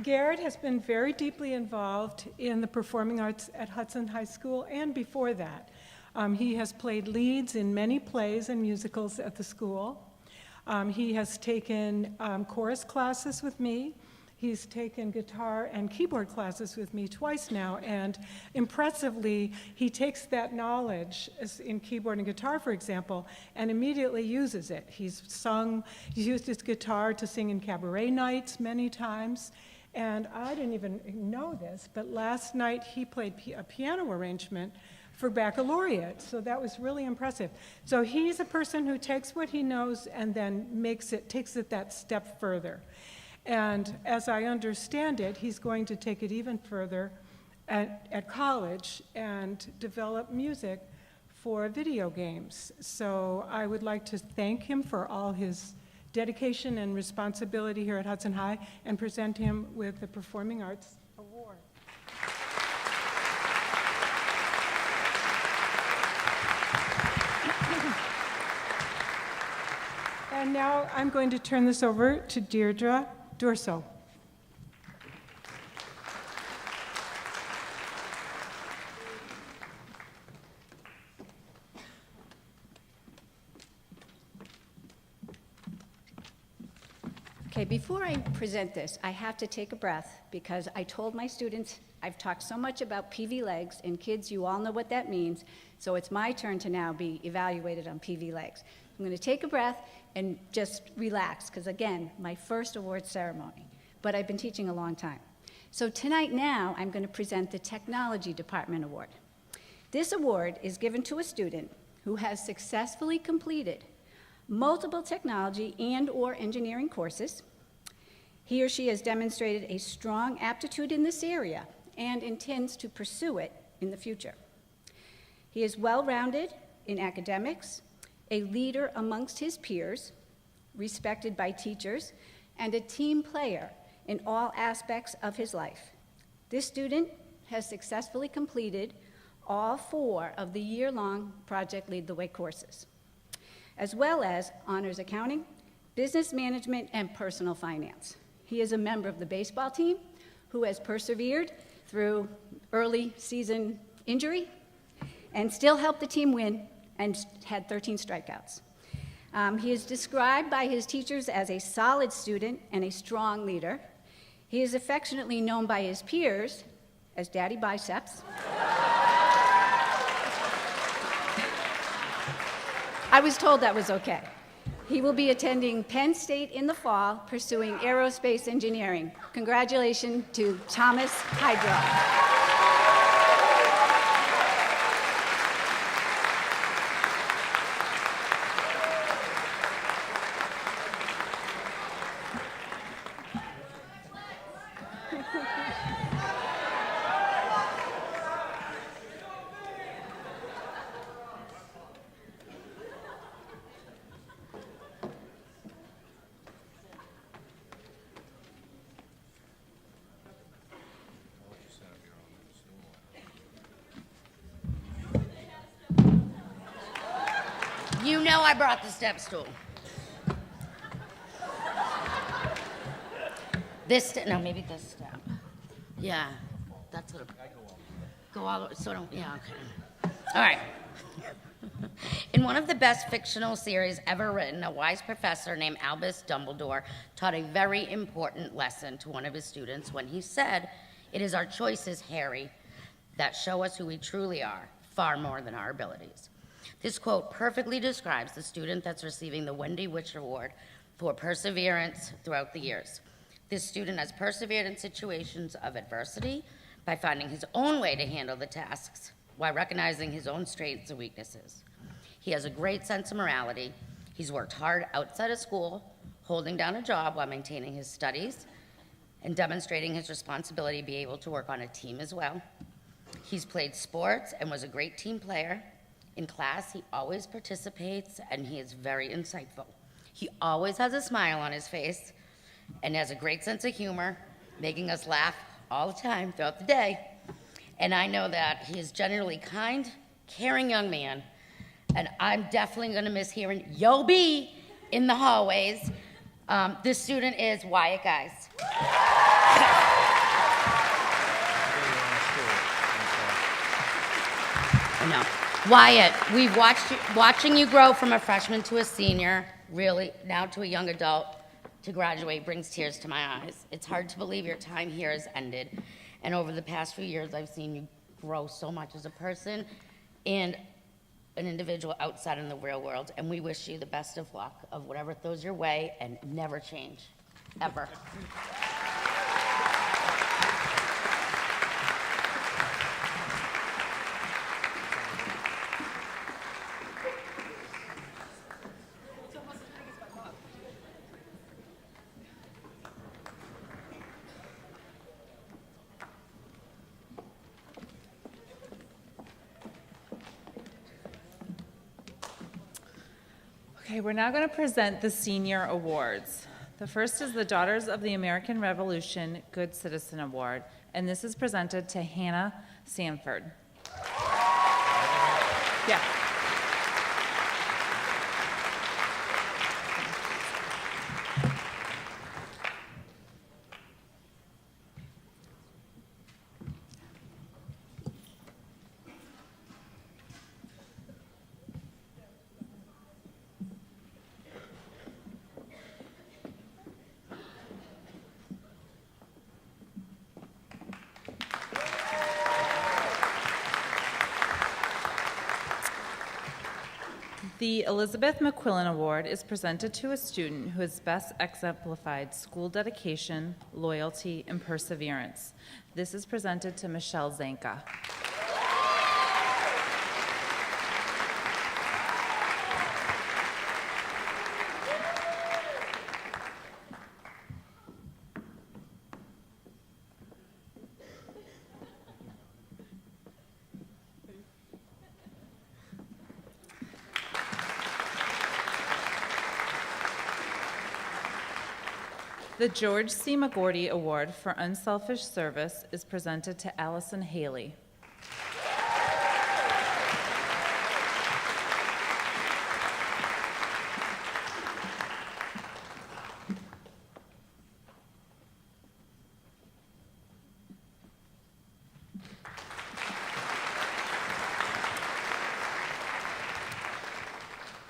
Garrett has been very deeply involved in the performing arts at Hudson High School and before that. He has played leads in many plays and musicals at the school. He has taken chorus classes with me. He's taken guitar and keyboard classes with me twice now, and impressively, he takes that knowledge in keyboard and guitar, for example, and immediately uses it. He's used his guitar to sing in cabaret nights many times, and I didn't even know this, but last night he played a piano arrangement for baccalaureate, so that was really impressive. So he's a person who takes what he knows and then takes it that step further. And as I understand it, he's going to take it even further at college and develop music for video games. So I would like to thank him for all his dedication and responsibility here at Hudson High and present him with the Performing Arts Award. And now I'm going to turn this over to Deirdre Durso. Okay, before I present this, I have to take a breath because I told my students, I've talked so much about PV legs, and kids, you all know what that means, so it's my turn to now be evaluated on PV legs. I'm going to take a breath and just relax, because again, my first award ceremony, but I've been teaching a long time. So tonight now, I'm going to present the Technology Department Award. This award is given to a student who has successfully completed multiple technology and/or engineering courses. He or she has demonstrated a strong aptitude in this area and intends to pursue it in the future. He is well-rounded in academics, a leader amongst his peers, respected by teachers, and a team player in all aspects of his life. This student has successfully completed all 4 of the year-long Project Lead the Way courses, as well as honors accounting, business management, and personal finance. He is a member of the baseball team who has persevered through early season injury and still helped the team win and had 13 strikeouts. He is described by his teachers as a solid student and a strong leader. He is affectionately known by his peers as Daddy Biceps. I was told that was okay. He will be attending Penn State in the fall, pursuing aerospace engineering. Congratulations to Thomas Hydro. You know I brought the step stool. Maybe this step. Yeah, that's what. Go all the way, so don't, yeah, okay. All right. In one of the best fictional series ever written, a wise professor named Albus Dumbledore taught a very important lesson to one of his students when he said, "It is our choices, Harry, that show us who we truly are, far more than our abilities." This quote perfectly describes the student that's receiving the Wendy Witch Award for perseverance throughout the years. This student has persevered in situations of adversity by finding his own way to handle the tasks while recognizing his own strengths and weaknesses. He has a great sense of morality. He's worked hard outside of school, holding down a job while maintaining his studies and demonstrating his responsibility to be able to work on a team as well. He's played sports and was a great team player. In class, he always participates, and he is very insightful. He always has a smile on his face, and has a great sense of humor, making us laugh all the time throughout the day. And I know that he is generally kind, caring young man, and I'm definitely going to miss hearing "Yo B" in the hallways. This student is Wyatt Guys. No, Wyatt, we've watching you grow from a freshman to a senior, really now to a young adult, to graduate brings tears to my eyes. It's hard to believe your time here has ended. And over the past few years, I've seen you grow so much as a person and an individual outside in the real world. And we wish you the best of luck of whatever throws your way, and never change, ever. Okay, we're now going to present the senior awards. The first is the Daughters of the American Revolution Good Citizen Award, and this is presented to Hannah Sanford. Yeah. The Elizabeth McQuillan Award is presented to a student who has best exemplified school dedication, loyalty, and perseverance. This is presented to Michelle Zanka. The George C. McGordy Award for Unselfish Service is presented to Allison Haley.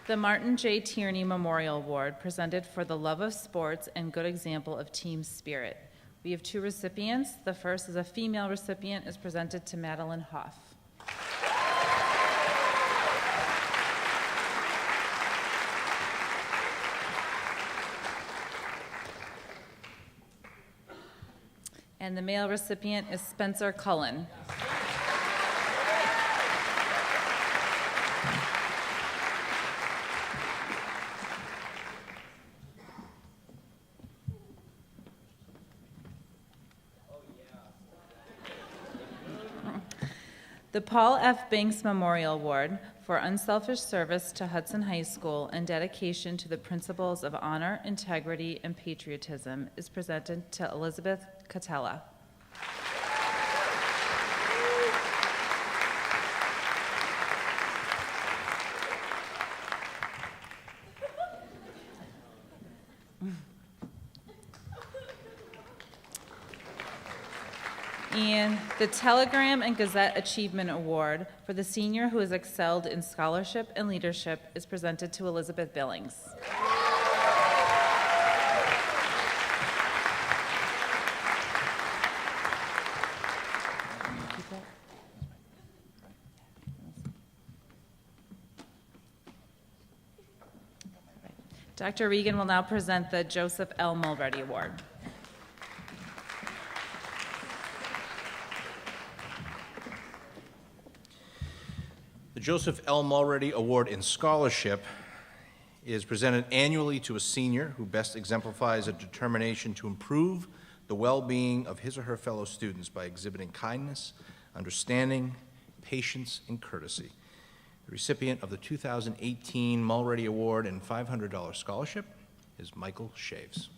The Martin J. Tierney Memorial Award, presented for the love of sports and good example of team spirit. We have two recipients. The first is a female recipient, is presented to Madeline Hoff. And the male recipient is Spencer Cullen. The Paul F. Banks Memorial Award for unselfish service to Hudson High School and dedication to the principles of honor, integrity, and patriotism is presented to Elizabeth Catella. And the Telegram and Gazette Achievement Award for the senior who has excelled in scholarship and leadership is presented to Elizabeth Billings. Dr. Regan will now present the Joseph L. Mulready Award. The Joseph L. Mulready Award in Scholarship is presented annually to a senior who best exemplifies a determination to improve the well-being of his or her fellow students by exhibiting kindness, understanding, patience, and courtesy. The recipient of the 2018 Mulready Award and $500 scholarship is Michael Shaves.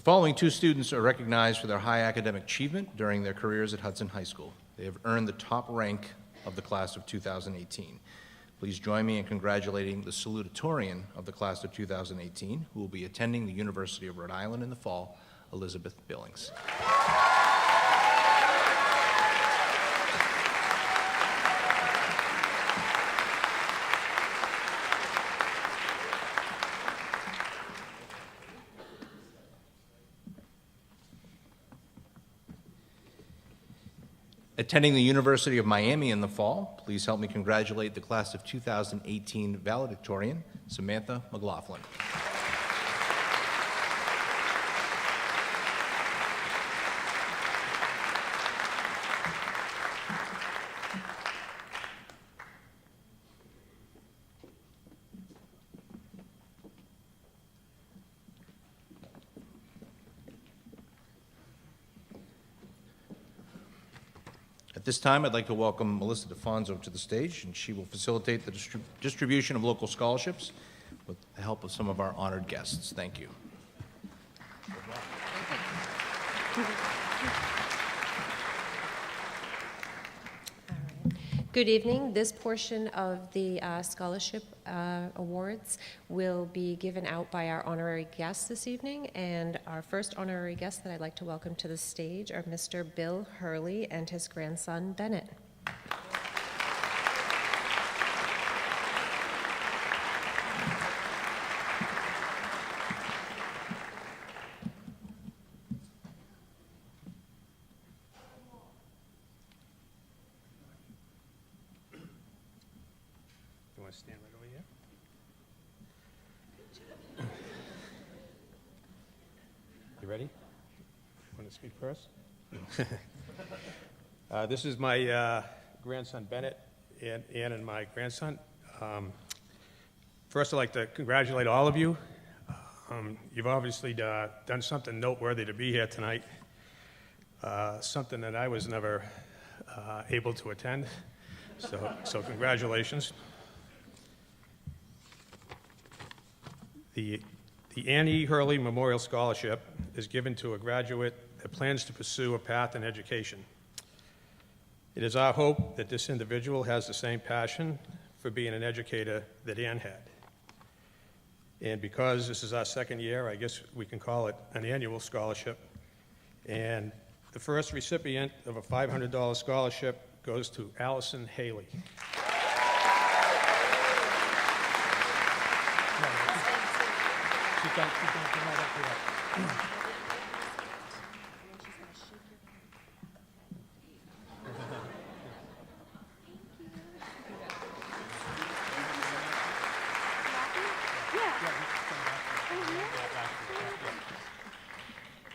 following two students are recognized for their high academic achievement during their careers at Hudson High School. They have earned the top rank of the class of 2018. Please join me in congratulating the salutatorian of the class of 2018, who will be attending the University of Rhode Island in the fall, Elizabeth Billings. Attending the University of Miami in the fall, please help me congratulate the class of 2018 valedictorian, Samantha McLaughlin. At this time, I'd like to welcome Melissa DeFonso to the stage, and she will facilitate the distribution of local scholarships with the help of some of our honored guests. Thank you. Good evening. This portion of the scholarship awards will be given out by our honorary guests this evening, and our first honorary guest that I'd like to welcome to the stage are Mr. Bill Hurley and his grandson, Bennett. Stand right over here. You ready? Want to speak first? This is my grandson Bennett, Ann and my grandson. First, I'd like to congratulate all of you. You've obviously done something noteworthy to be here tonight, something that I was never able to attend, so congratulations. The Ann E. Hurley Memorial Scholarship is given to a graduate that plans to pursue a path in education. It is our hope that this individual has the same passion for being an educator that Ann had. And because this is our second year, I guess we can call it an annual scholarship. And the first recipient of a $500 scholarship goes to Allison Haley. She's going to come right up here.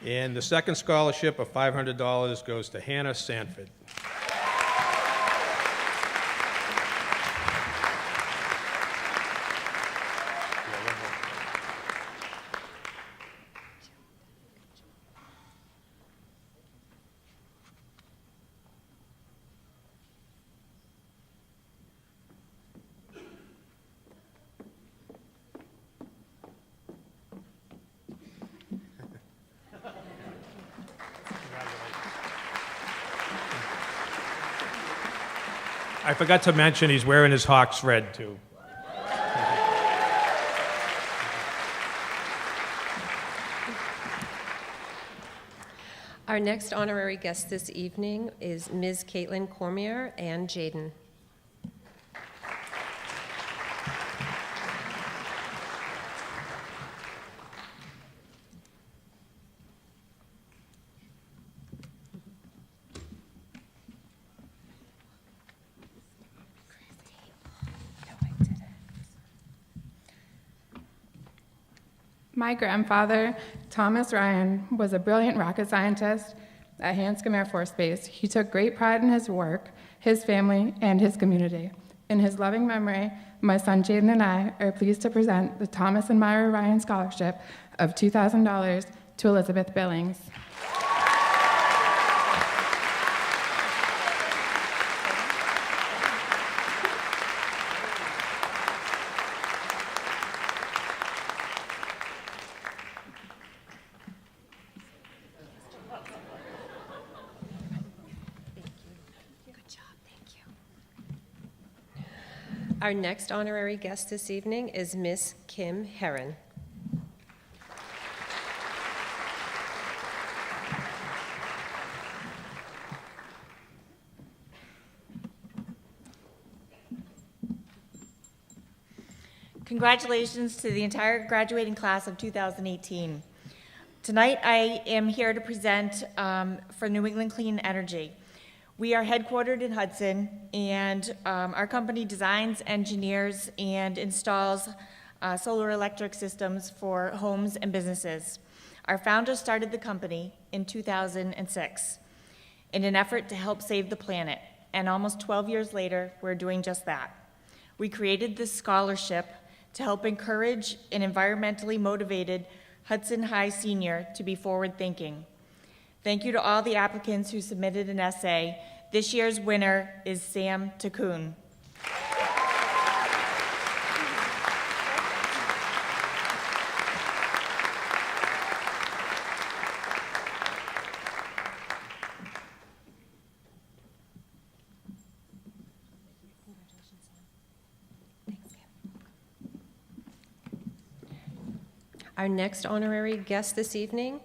And the second scholarship of $500 goes to Hannah Sanford. I forgot to mention he's wearing his Hawks red, too. Our next honorary guest this evening is Ms. Caitlin Cormier and Jaden. My grandfather, Thomas Ryan, was a brilliant rocket scientist at Hanscom Air Force Base. He took great pride in his work, his family, and his community. In his loving memory, my son Jaden and I are pleased to present the Thomas and Myra Ryan Scholarship of $2,000 to Elizabeth Billings. Our next honorary guest this evening is Miss Kim Heron. Congratulations to the entire graduating class of 2018. Tonight I am here to present for New England Clean Energy. We are headquartered in Hudson, and our company designs, engineers, and installs solar electric systems for homes and businesses. Our founder started the company in 2006 in an effort to help save the planet, and almost 12 years later, we're doing just that. We created this scholarship to help encourage an environmentally motivated Hudson High senior to be forward-thinking. Thank you to all the applicants who submitted an essay. This year's winner is Sam Takun. Our next honorary guests this evening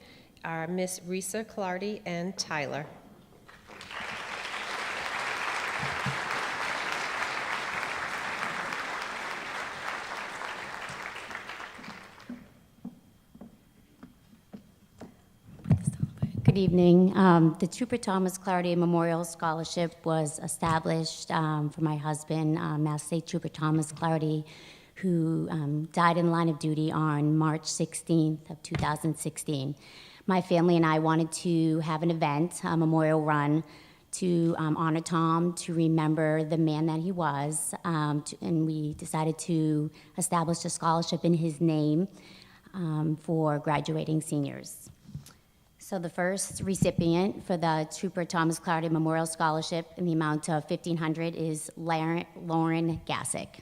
are Miss Risa Clardy and Tyler. Good evening. The Trooper Thomas Clardy Memorial Scholarship was established for my husband, Master State Trooper Thomas Clardy, who died in the line of duty on March 16th of 2016. My family and I wanted to have an event, a memorial run, to honor Tom, to remember the man that he was, and we decided to establish a scholarship in his name for graduating seniors. So the first recipient for the Trooper Thomas Clardy Memorial Scholarship in the amount of $1,500 is Lauren Gassick.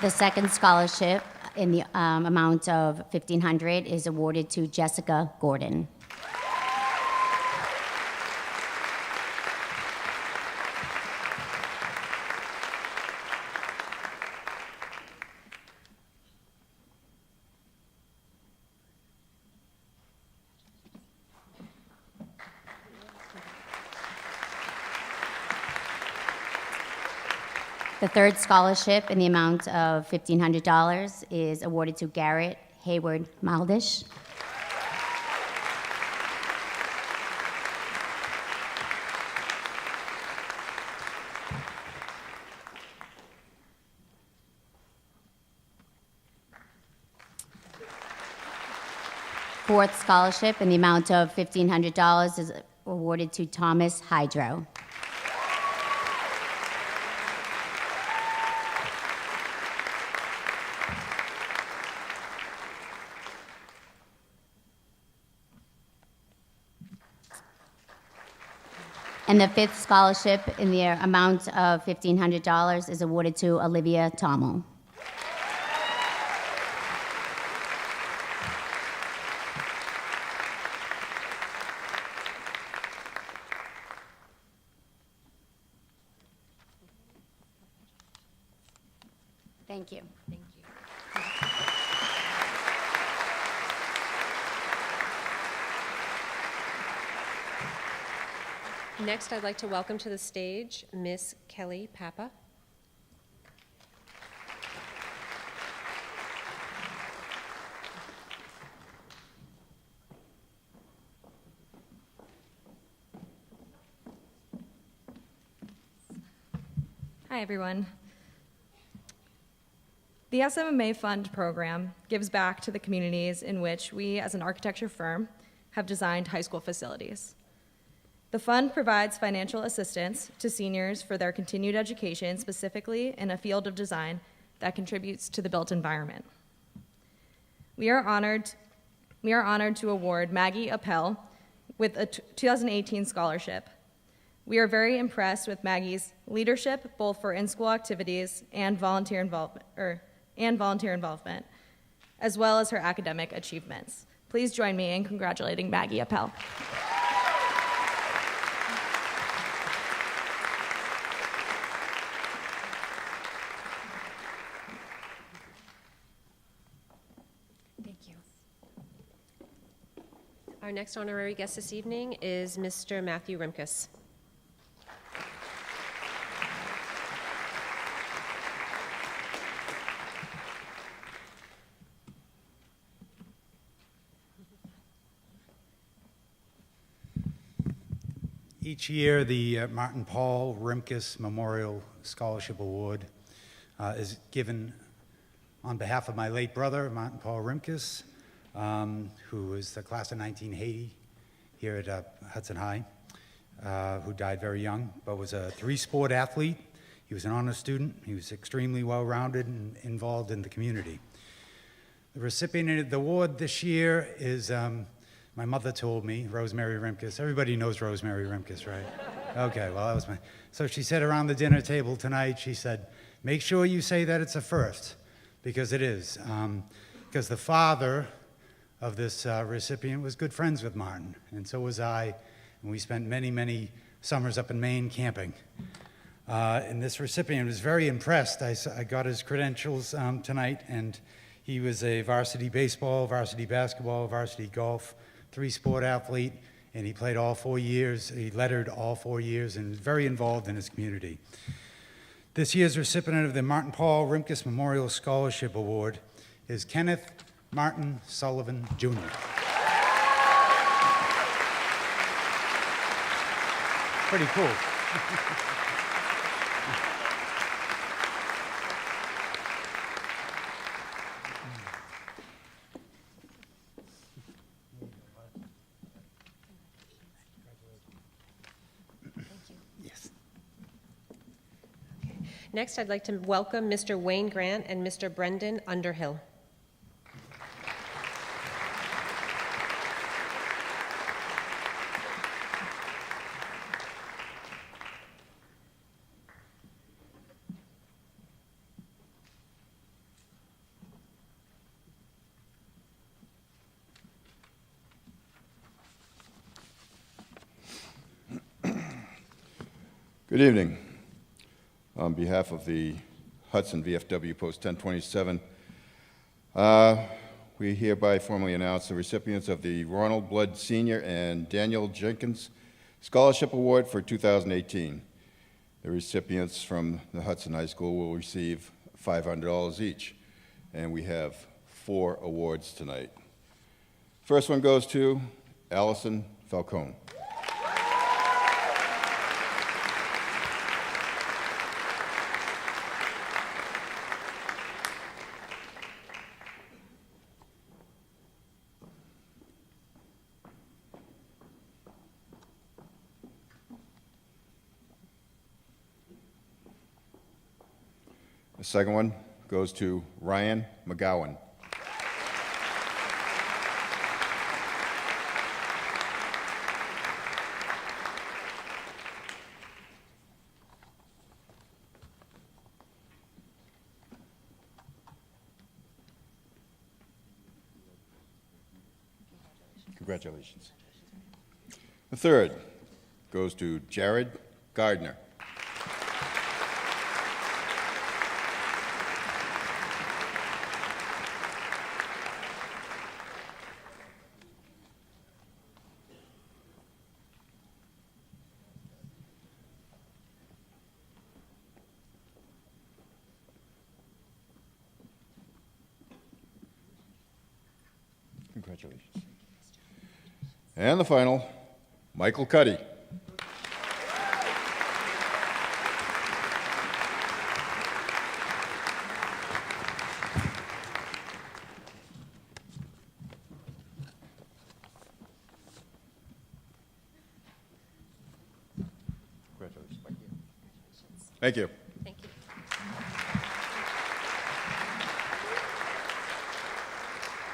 The second scholarship in the amount of $1,500 is awarded to Jessica Gordon. The third scholarship in the amount of $1,500 is awarded to Garrett Hayward Maldish. Fourth scholarship in the amount of $1,500 is awarded to Thomas Hydro. And the fifth scholarship in the amount of $1,500 is awarded to Olivia Tommel. Thank you. Thank you. Next, I'd like to welcome to the stage Miss Kelly Papa. Hi, everyone. The SMMA Fund program gives back to the communities in which we, as an architecture firm, have designed high school facilities. The fund provides financial assistance to seniors for their continued education, specifically in a field of design that contributes to the built environment. we are honored to award Maggie Appel with a 2018 scholarship. We are very impressed with Maggie's leadership, both for in-school activities and volunteer involvement, as well as her academic achievements. Please join me in congratulating Maggie Appel. Our next honorary guest this evening is Mr. Matthew Rimkus. Each year, the Martin Paul Rimkus Memorial Scholarship Award is given on behalf of my late brother, Martin Paul Rimkus, who was the class of 1980 here at Hudson High, who died very young, but was a three-sport athlete. He was an honor student. He was extremely well-rounded and involved in the community. The recipient of the award this year is, my mother told me, Rosemary Rimkus. Everybody knows Rosemary Rimkus, right? Okay, well, that was so she said around the dinner table tonight, she said, make sure you say that it's a first, because it is. Because the father of this recipient was good friends with Martin, and so was I, and we spent many, many summers up in Maine camping. And this recipient was very impressed. I got his credentials tonight, and he was a varsity baseball, varsity basketball, varsity golf, three-sport athlete, and he played all 4 years. He lettered all 4 years and was very involved in his community. This year's recipient of the Martin Paul Rimkus Memorial Scholarship Award is Kenneth Martin Sullivan, Jr. Pretty cool. Next, I'd like to welcome Mr. Wayne Grant and Mr. Brendan Underhill. Good evening. On behalf of the Hudson VFW Post 1027, we hereby formally announce the recipients of the Ronald Blood Sr. and Daniel Jenkins Scholarship Award for 2018. The recipients from the Hudson High School will receive $500 each, and we have 4 awards tonight. First one goes to Allison Falcone. The second one goes to Ryan McGowan. Congratulations. The third goes to Jared Gardner. Congratulations. And the final, Michael Cuddy. Congratulations. Thank you. Thank you.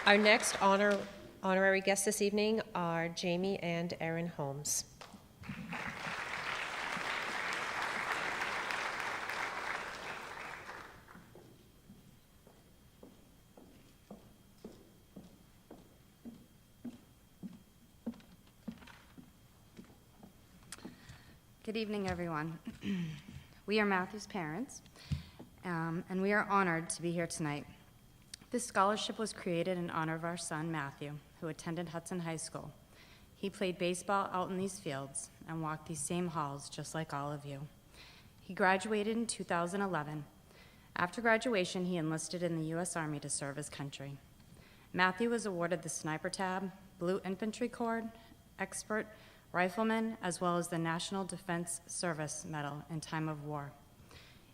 Our next honorary guests this evening are Jamie and Erin Holmes. Good evening, everyone. We are Matthew's parents, and we are honored to be here tonight. This scholarship was created in honor of our son, Matthew, who attended Hudson High School. He played baseball out in these fields and walked these same halls just like all of you. He graduated in 2011. After graduation, he enlisted in the U.S. Army to serve his country. Matthew was awarded the Sniper Tab, Blue Infantry Corps, Expert Rifleman, as well as the National Defense Service Medal in time of war.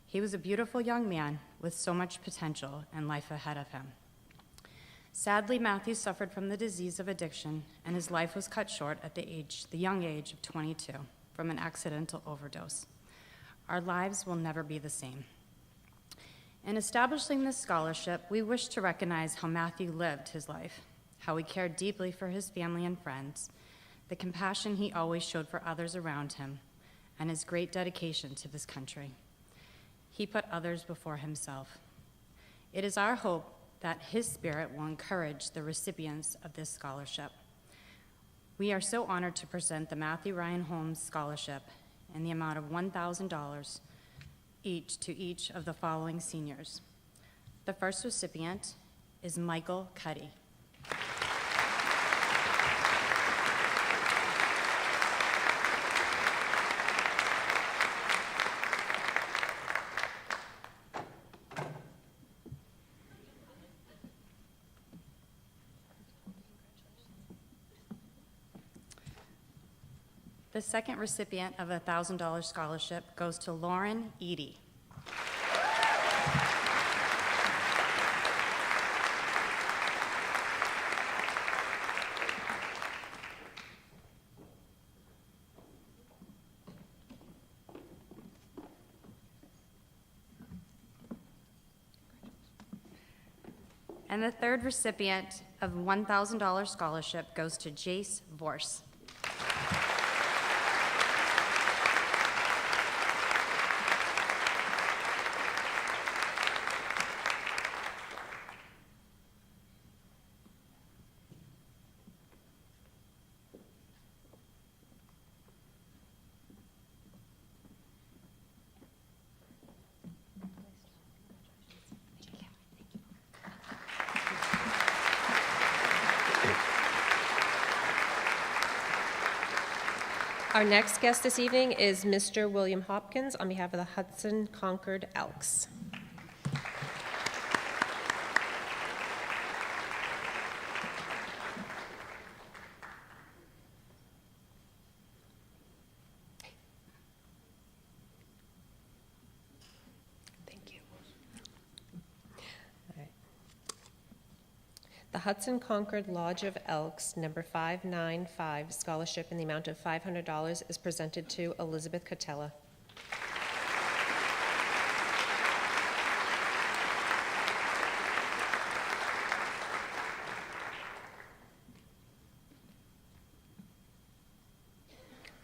He was a beautiful young man with so much potential and life ahead of him. Sadly, Matthew suffered from the disease of addiction, and his life was cut short at the young age of 22 from an accidental overdose. Our lives will never be the same. In establishing this scholarship, we wish to recognize how Matthew lived his life, how he cared deeply for his family and friends, the compassion he always showed for others around him, and his great dedication to this country. He put others before himself. It is our hope that his spirit will encourage the recipients of this scholarship. We are so honored to present the Matthew Ryan Holmes Scholarship in the amount of $1,000 each to each of the following seniors. The first recipient is Michael Cuddy. The second recipient of a $1,000 scholarship goes to Lauren Eady. And the third recipient of a $1,000 scholarship goes to Jace Vorse. Our next guest this evening is Mr. William Hopkins on behalf of the Hudson Concord Elks. Thank you. All right. The Hudson Concord Lodge of Elks, number 595, scholarship in the amount of $500 is presented to Elizabeth Catella.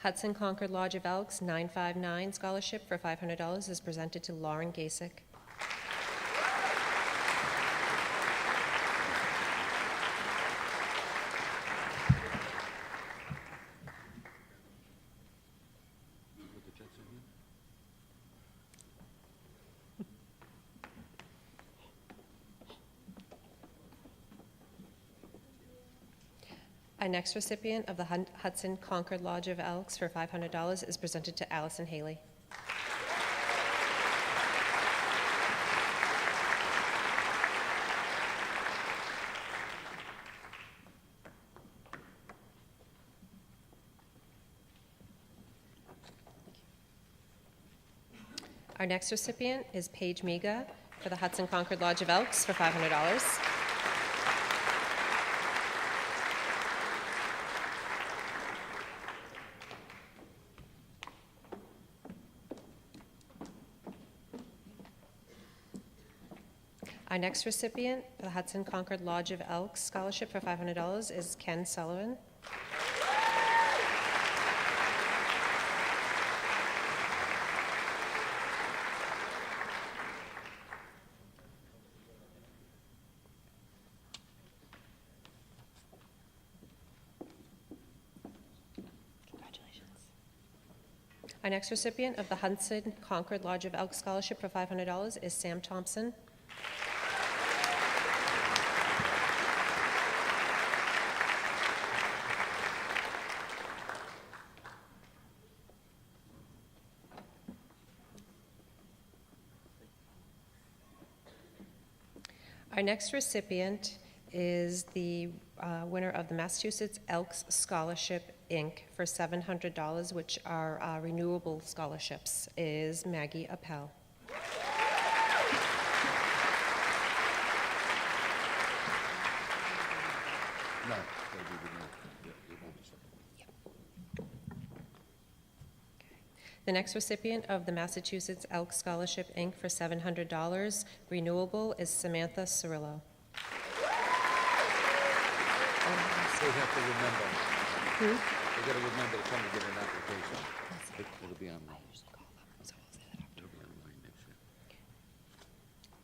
Hudson Concord Lodge of Elks, 959, scholarship for $500 is presented to Lauren Gasick. Our next recipient of the Hudson Concord Lodge of Elks for $500 is presented to Allison Haley. Our next recipient is Paige Miga for the Hudson Concord Lodge of Elks for $500. Our next recipient, the Hudson Concord Lodge of Elks Scholarship for $500 is Ken Sullivan. Our next recipient of the Hudson Concord Lodge of Elks Scholarship for $500 is Sam Thompson. Our next recipient is the winner of the Massachusetts Elks Scholarship, Inc. for $700, which are renewable scholarships, is Maggie Appel. No. The next recipient of the Massachusetts Elk Scholarship, Inc. for $700, renewable, is Samantha Cirillo. They have to remember. They got to remember to come to get an application. It'll be online. It'll be online next year.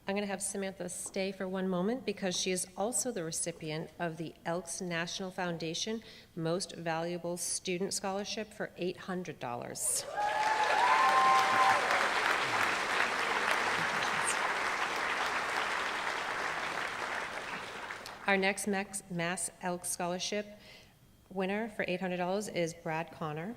I'm going to have Samantha stay for one moment because she is also the recipient of the Elks National Foundation Most Valuable Student Scholarship for $800. Our next Mass Elks Scholarship winner for $800 is Brad Connor.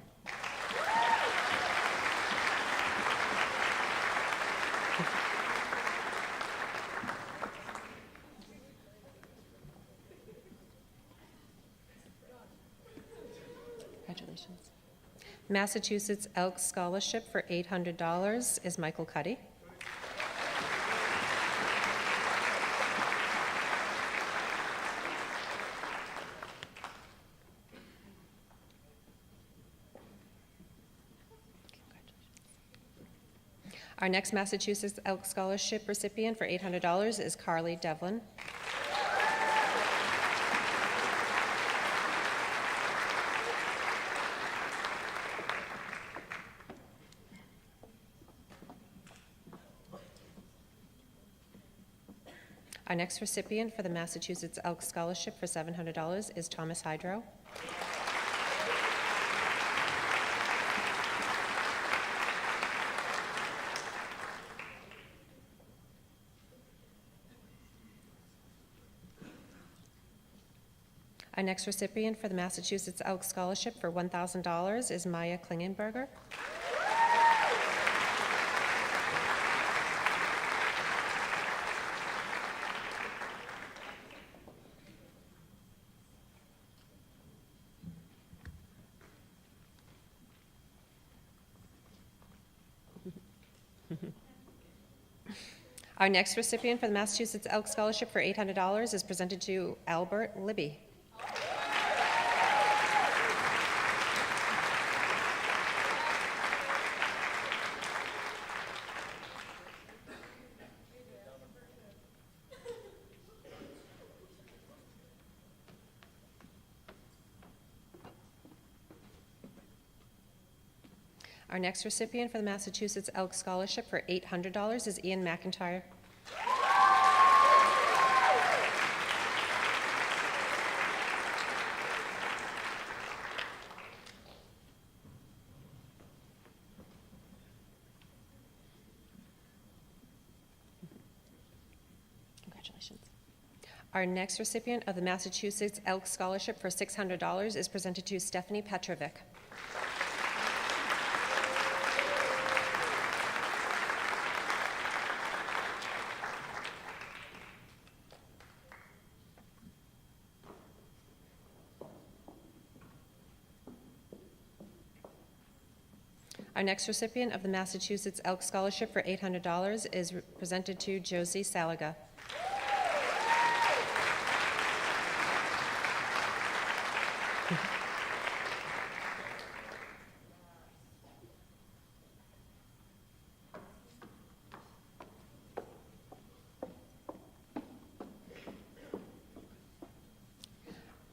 Congratulations. Massachusetts Elks Scholarship for $800 is Michael Cuddy. Our next Massachusetts Elk Scholarship recipient for $800 is Carly Devlin. Our next recipient for the Massachusetts Elk Scholarship for $700 is Thomas Hydro. Our next recipient for the Massachusetts Elk Scholarship for $1,000 is Maya Klingenberger. Our next recipient for the Massachusetts Elk Scholarship for $800 is presented to Albert Libby. Our next recipient for the Massachusetts Elk Scholarship for $800 is Ian McIntyre. Congratulations. Our next recipient of the Massachusetts Elk Scholarship for $600 is presented to Stephanie Petrovic. Our next recipient of the Massachusetts Elk Scholarship for $800 is presented to Josie Salaga.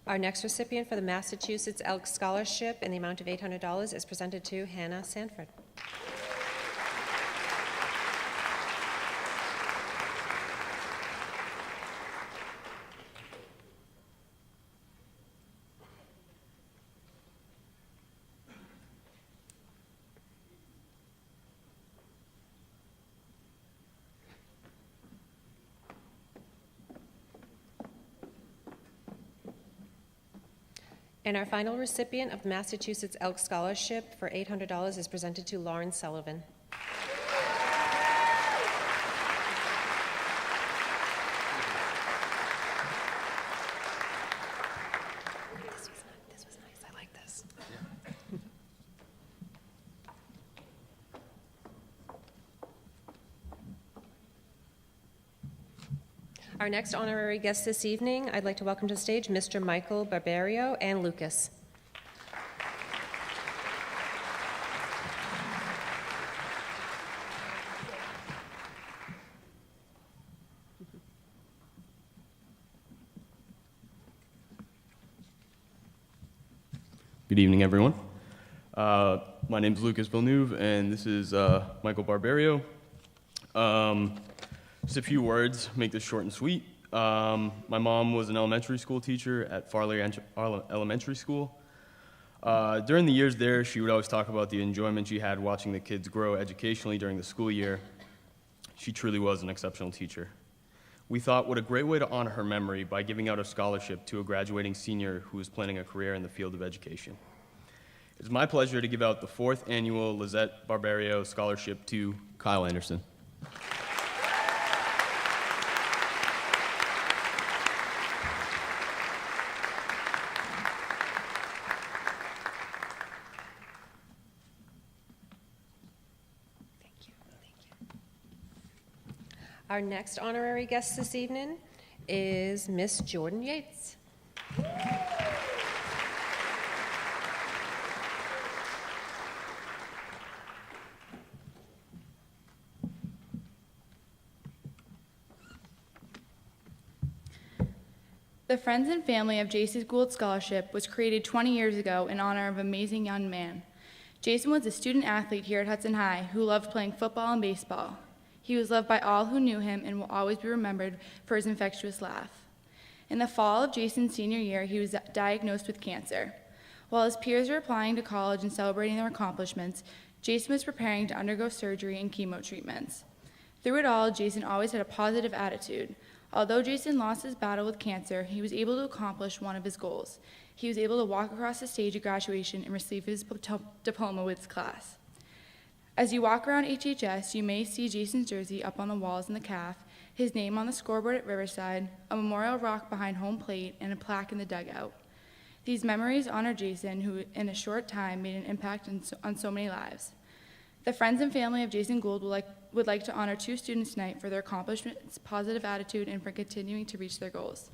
Our next recipient for the Massachusetts Elks Scholarship in the amount of $800 is presented to Hannah Sanford. And our final recipient of the Massachusetts Elks Scholarship for $800 is presented to Lauren Sullivan. This was nice. I like this. Our next honorary guest this evening, I'd like to welcome to the stage Mr. Michael Barbario and Lucas. Good evening, everyone. My name is Lucas Villeneuve, and this is Michael Barbario. Just a few words, make this short and sweet. My mom was an elementary school teacher at Farley Elementary School. During the years there, she would always talk about the enjoyment she had watching the kids grow educationally during the school year. She truly was an exceptional teacher. We thought, what a great way to honor her memory by giving out a scholarship to a graduating senior who is planning a career in the field of education. It's my pleasure to give out the 4th annual Lizette Barbario Scholarship to Kyle Anderson. Our next honorary guest this evening is Miss Jordan Yates. The Friends and Family of J.C. Gould Scholarship was created 20 years ago in honor of an amazing young man. Jason was a student athlete here at Hudson High who loved playing football and baseball. He was loved by all who knew him and will always be remembered for his infectious laugh. In the fall of Jason's senior year, he was diagnosed with cancer. While his peers were applying to college and celebrating their accomplishments, Jason was preparing to undergo surgery and chemo treatments. Through it all, Jason always had a positive attitude. Although Jason lost his battle with cancer, he was able to accomplish one of his goals. He was able to walk across the stage at graduation and receive his diploma with his class. As you walk around HHS, you may see Jason's jersey up on the walls in the caf, his name on the scoreboard at Riverside, a memorial rock behind home plate, and a plaque in the dugout. These memories honor Jason, who in a short time made an impact on so many lives. The friends and family of Jason Gould would like to honor 2 students tonight for their accomplishments, positive attitude, and for continuing to reach their goals.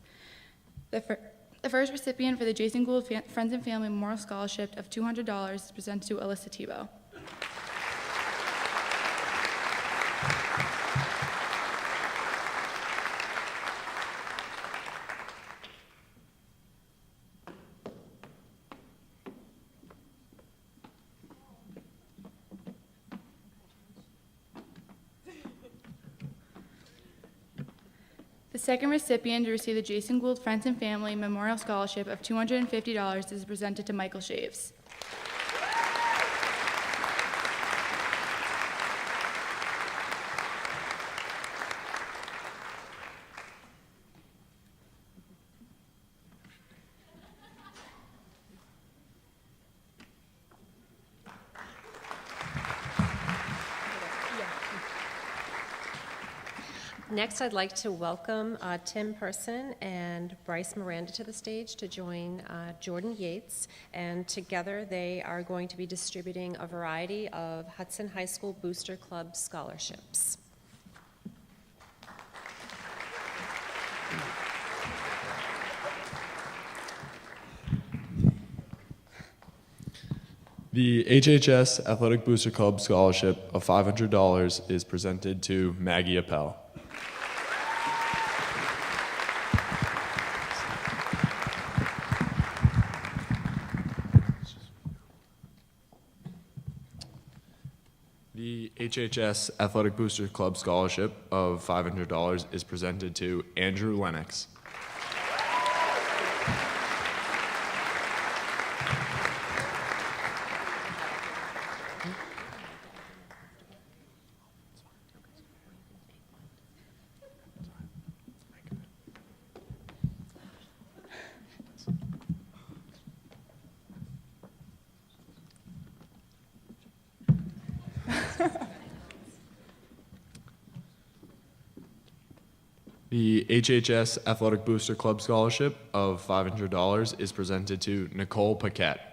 The first recipient for the Jason Gould Friends and Family Memorial Scholarship of $200 is presented to Alyssa Tebow. The second recipient to receive the Jason Gould Friends and Family Memorial Scholarship of $250 is presented to Michael Shaves. Next, I'd like to welcome Tim Person and Bryce Miranda to the stage to join Jordan Yates, and together they are going to be distributing a variety of Hudson High School Booster Club scholarships. The HHS Athletic Booster Club Scholarship of $500 is presented to Maggie Appel. The HHS Athletic Booster Club Scholarship of $500 is presented to Andrew Lennox. The HHS Athletic Booster Club Scholarship of $500 is presented to Nicole Paquette.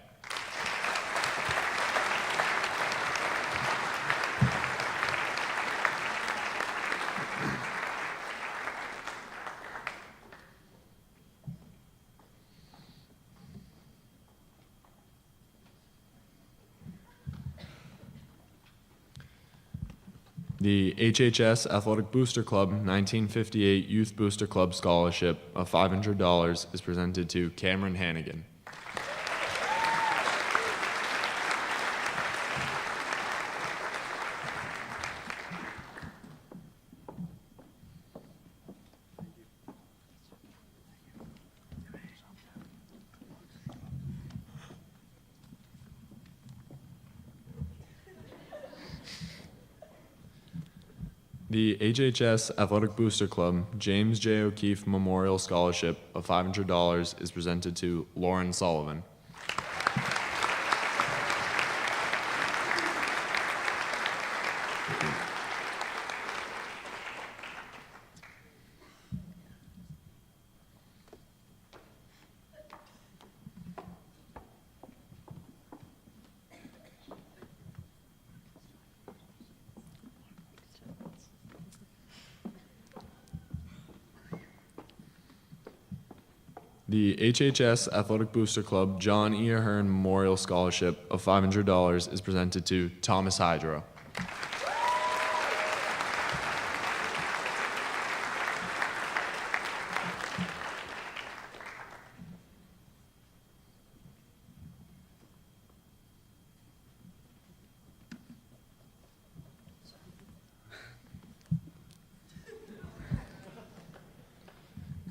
The HHS Athletic Booster Club 1958 Youth Booster Club Scholarship of $500 is presented to Cameron Hannigan. The HHS Athletic Booster Club James J. O'Keefe Memorial Scholarship of $500 is presented to Lauren Sullivan. The HHS Athletic Booster Club John E. Ahern Memorial Scholarship of $500 is presented to Thomas Hydro.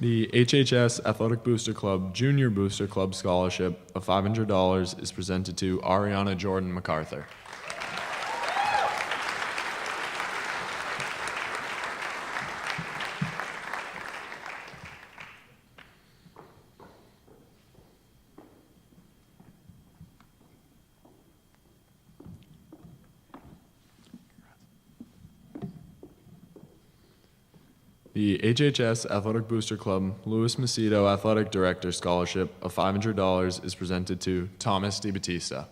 The HHS Athletic Booster Club Junior Booster Club Scholarship of $500 is presented to Ariana Jordan MacArthur. The HHS Athletic Booster Club Louis Macedo Athletic Director Scholarship of $500 is presented to Thomas DiBattista.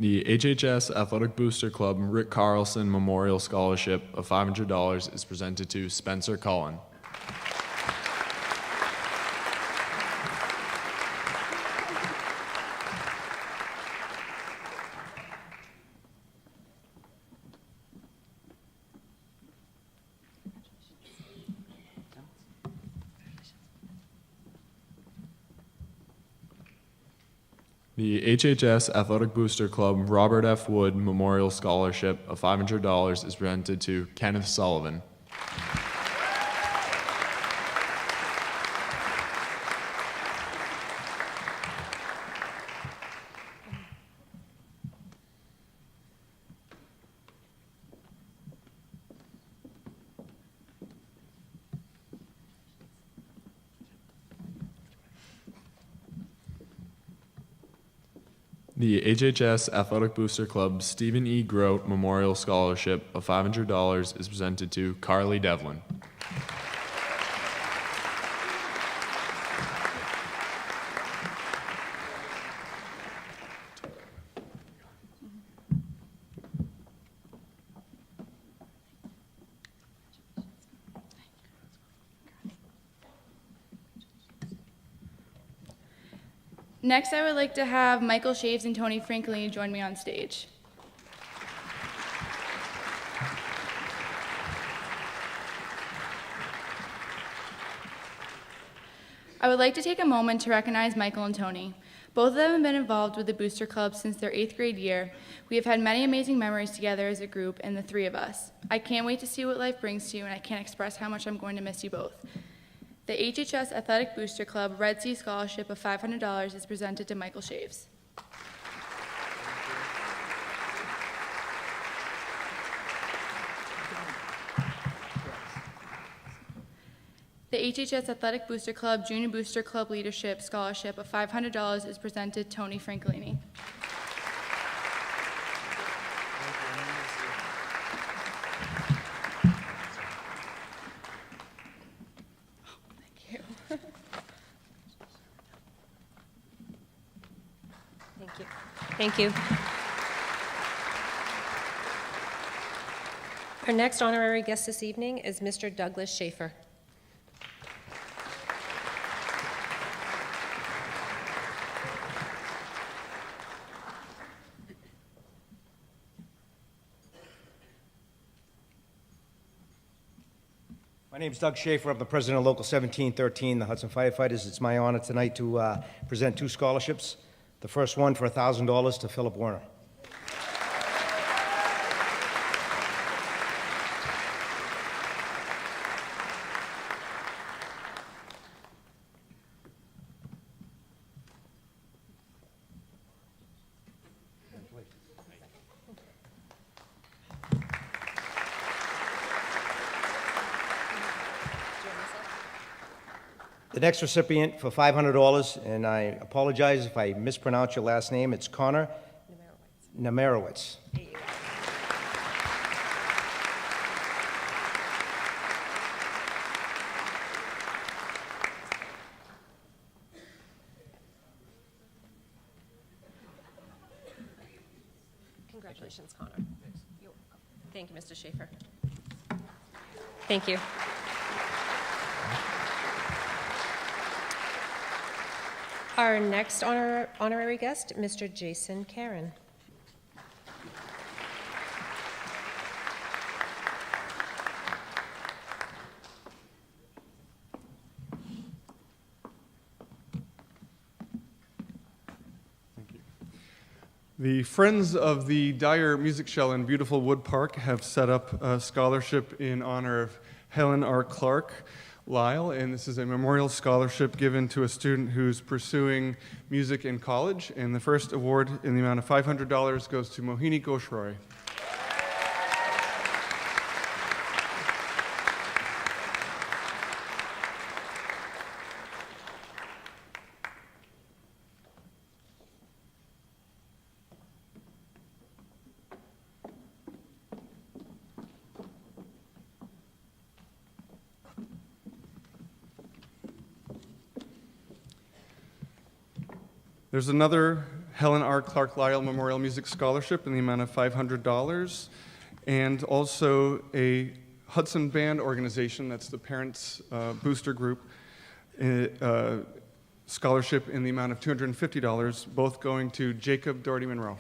The HHS Athletic Booster Club Rick Carlson Memorial Scholarship of $500 is presented to Spencer Cullen. The HHS Athletic Booster Club Robert F. Wood Memorial Scholarship of $500 is presented to Kenneth Sullivan. The HHS Athletic Booster Club Stephen E. Grote Memorial Scholarship of $500 is presented to Carly Devlin. Next, I would like to have Michael Shaves and Tony Franklini join me on stage. I would like to take a moment to recognize Michael and Tony. Both of them have been involved with the Booster Club since their 8th grade year. We have had many amazing memories together as a group, and the three of us. I can't wait to see what life brings to you, and I can't express how much I'm going to miss you both. The HHS Athletic Booster Club Red Sea Scholarship of $500 is presented to Michael Shaves. The HHS Athletic Booster Club Junior Booster Club Leadership Scholarship of $500 is presented to Tony Franklini. Thank you. Thank you. Our next honorary guest this evening is Mr. Douglas Schaefer. My name is Doug Schaefer. I'm the president of Local 1713, the Hudson Firefighters. It's my honor tonight to present two scholarships. The first one for $1,000 to Philip Werner. The next recipient for $500, and I apologize if I mispronounce your last name, it's Connor Namarowitz. Congratulations, Connor. You're welcome. Thank you, Mr. Schaefer. Thank you. Our next honorary guest, Mr. Jason Karen. The Friends of the Dyer Music Shell in Beautiful Wood Park have set up a scholarship in honor of Helen R. Clark Lyle, and this is a memorial scholarship given to a student who's pursuing music in college, and the first award in the amount of $500 goes to Mohini Ghoshroy. There's another Helen R. Clark Lyle Memorial Music Scholarship in the amount of $500, and also a Hudson Band organization, that's the parents' booster group, scholarship in the amount of $250, both going to Jacob Doherty Monroe.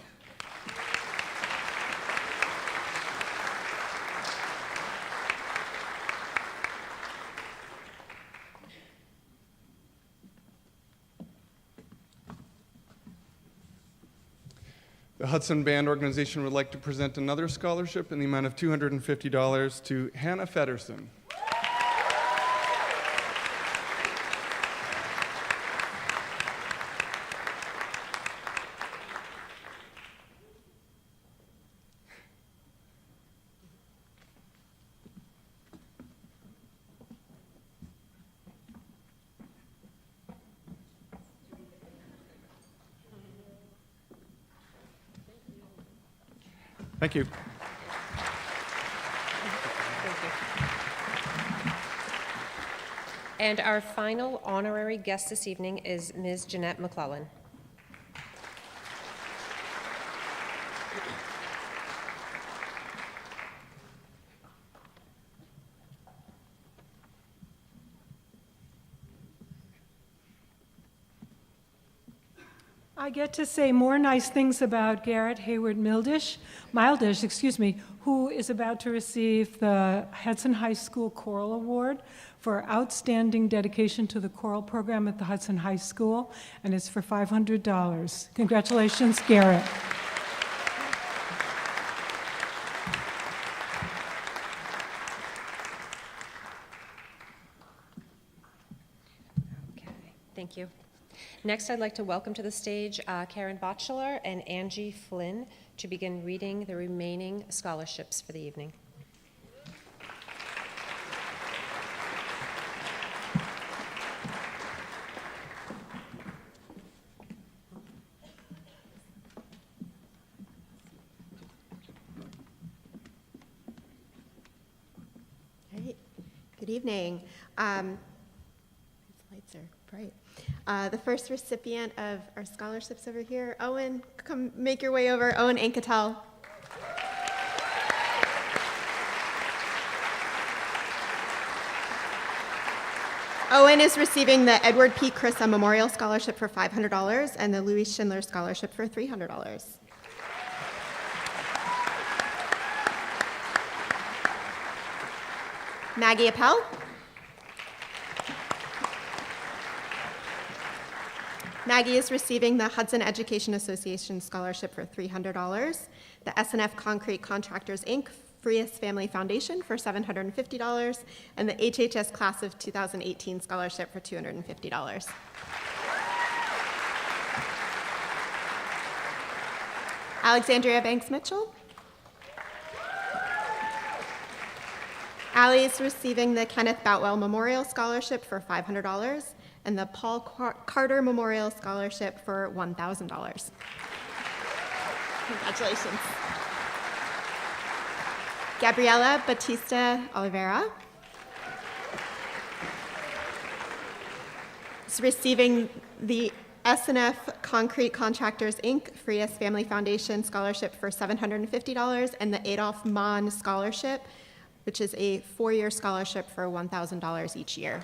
The Hudson Band organization would like to present another scholarship in the amount of $250 to Hannah Fedderson. Thank you. And our final honorary guest this evening is Ms. Jeanette McClellan. I get to say more nice things about Garrett Hayward Mildish, who is about to receive the Hudson High School Choral Award for outstanding dedication to the choral program at the Hudson High School, and it's for $500. Congratulations, Garrett. Thank you. Next, I'd like to welcome to the stage Karen Botcheler and Angie Flynn to begin reading the remaining scholarships for the evening. Hey, good evening. These lights are bright. The first recipient of our scholarships over here, Owen, come make your way over. Owen Anketel. Owen is receiving the Edward P. Crissa Memorial Scholarship for $500 and the Louis Schindler Scholarship for $300. Maggie Appel. Maggie is receiving the Hudson Education Association Scholarship for $300, the SNF Concrete Contractors, Inc. Frias Family Foundation for $750, and the HHS Class of 2018 Scholarship for $250. Alexandria Banks Mitchell. Allie is receiving the Kenneth Boutwell Memorial Scholarship for $500 and the Paul Carter Memorial Scholarship for $1,000. Congratulations. Gabriela Batista Oliveira is receiving the SNF Concrete Contractors, Inc. Frias Family Foundation Scholarship for $750 and the Adolph Mann Scholarship, which is a 4-year scholarship for $1,000 each year.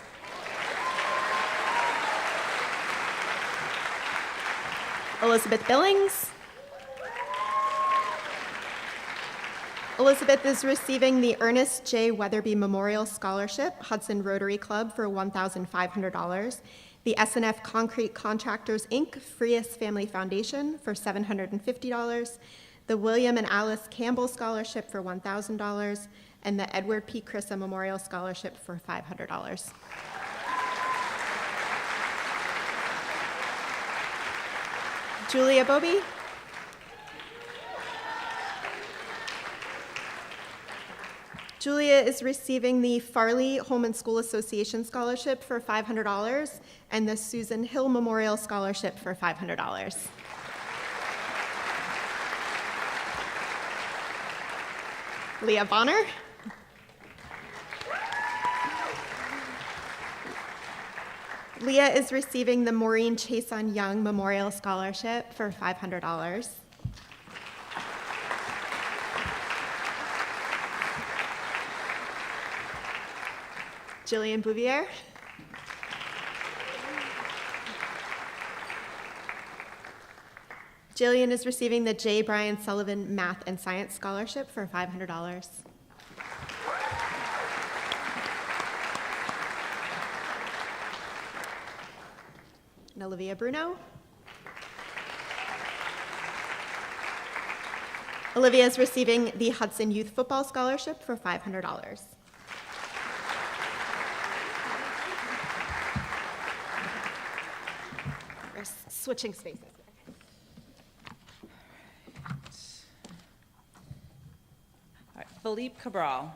Elizabeth Billings. Elizabeth is receiving the Ernest J. Weatherby Memorial Scholarship, Hudson Rotary Club for $1,500, the SNF Concrete Contractors, Inc. Frias Family Foundation for $750, the William and Alice Campbell Scholarship for $1,000, and the Edward P. Crissa Memorial Scholarship for $500. Julia Bobby. Julia is receiving the Farley Holman School Association Scholarship for $500 and the Susan Hill Memorial Scholarship for $500. Leah Bonner. Leah is receiving the Maureen Chason Young Memorial Scholarship for $500. Jillian Bouvier. Jillian is receiving the J. Brian Sullivan Math and Science Scholarship for $500. And Olivia Bruno. Olivia is receiving the Hudson Youth Football Scholarship for $500. We're switching spaces. All right, Philippe Cabral.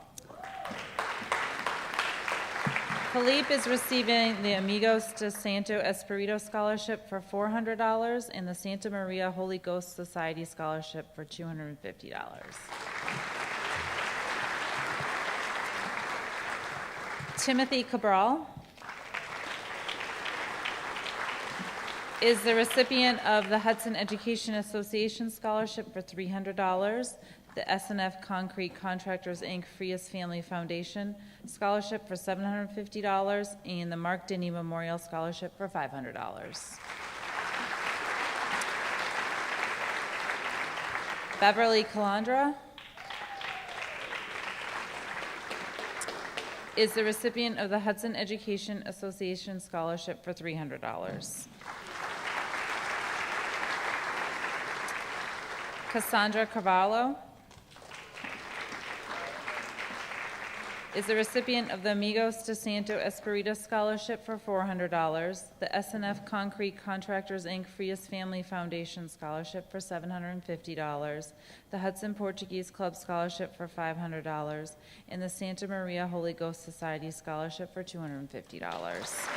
Philippe is receiving the Amigos de Santo Espirito Scholarship for $400 and the Santa Maria Holy Ghost Society Scholarship for $250. Timothy Cabral is the recipient of the Hudson Education Association Scholarship for $300, the SNF Concrete Contractors, Inc. Frias Family Foundation Scholarship for $750, and the Mark Dinney Memorial Scholarship for $500. Beverly Calandra is the recipient of the Hudson Education Association Scholarship for $300. Cassandra Carvalho is the recipient of the Amigos de Santo Espirito Scholarship for $400, the SNF Concrete Contractors, Inc. Frias Family Foundation Scholarship for $750, the Hudson Portuguese Club Scholarship for $500, and the Santa Maria Holy Ghost Society Scholarship for $250.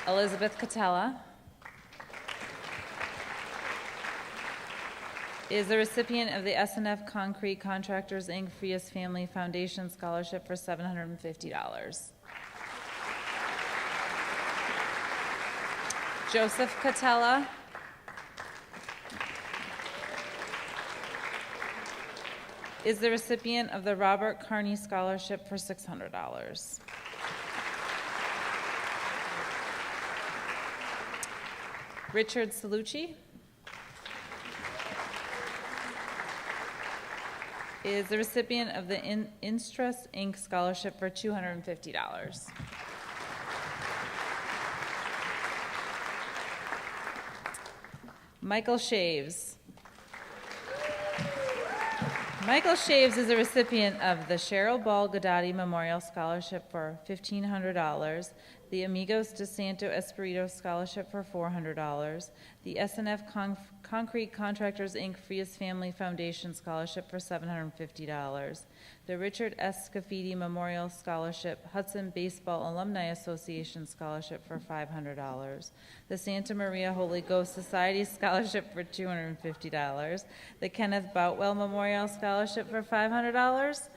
Elizabeth Catella is the recipient of the SNF Concrete Contractors, Inc. Frias Family Foundation Scholarship for $750. Joseph Catella is the recipient of the Robert Carney Scholarship for $600. Richard Salucci is the recipient of the Instrust Inc. Scholarship for $250. Michael Shaves. Michael Shaves is a recipient of the Cheryl Ball Godati Memorial Scholarship for $1,500, the Amigos de Santo Espirito Scholarship for $400, the SNF Concrete Contractors, Inc. Frias Family Foundation Scholarship for $750, the Richard S. Scafidi Memorial Scholarship, Hudson Baseball Alumni Association Scholarship for $500, the Santa Maria Holy Ghost Society Scholarship for $250, the Kenneth Boutwell Memorial Scholarship for $500,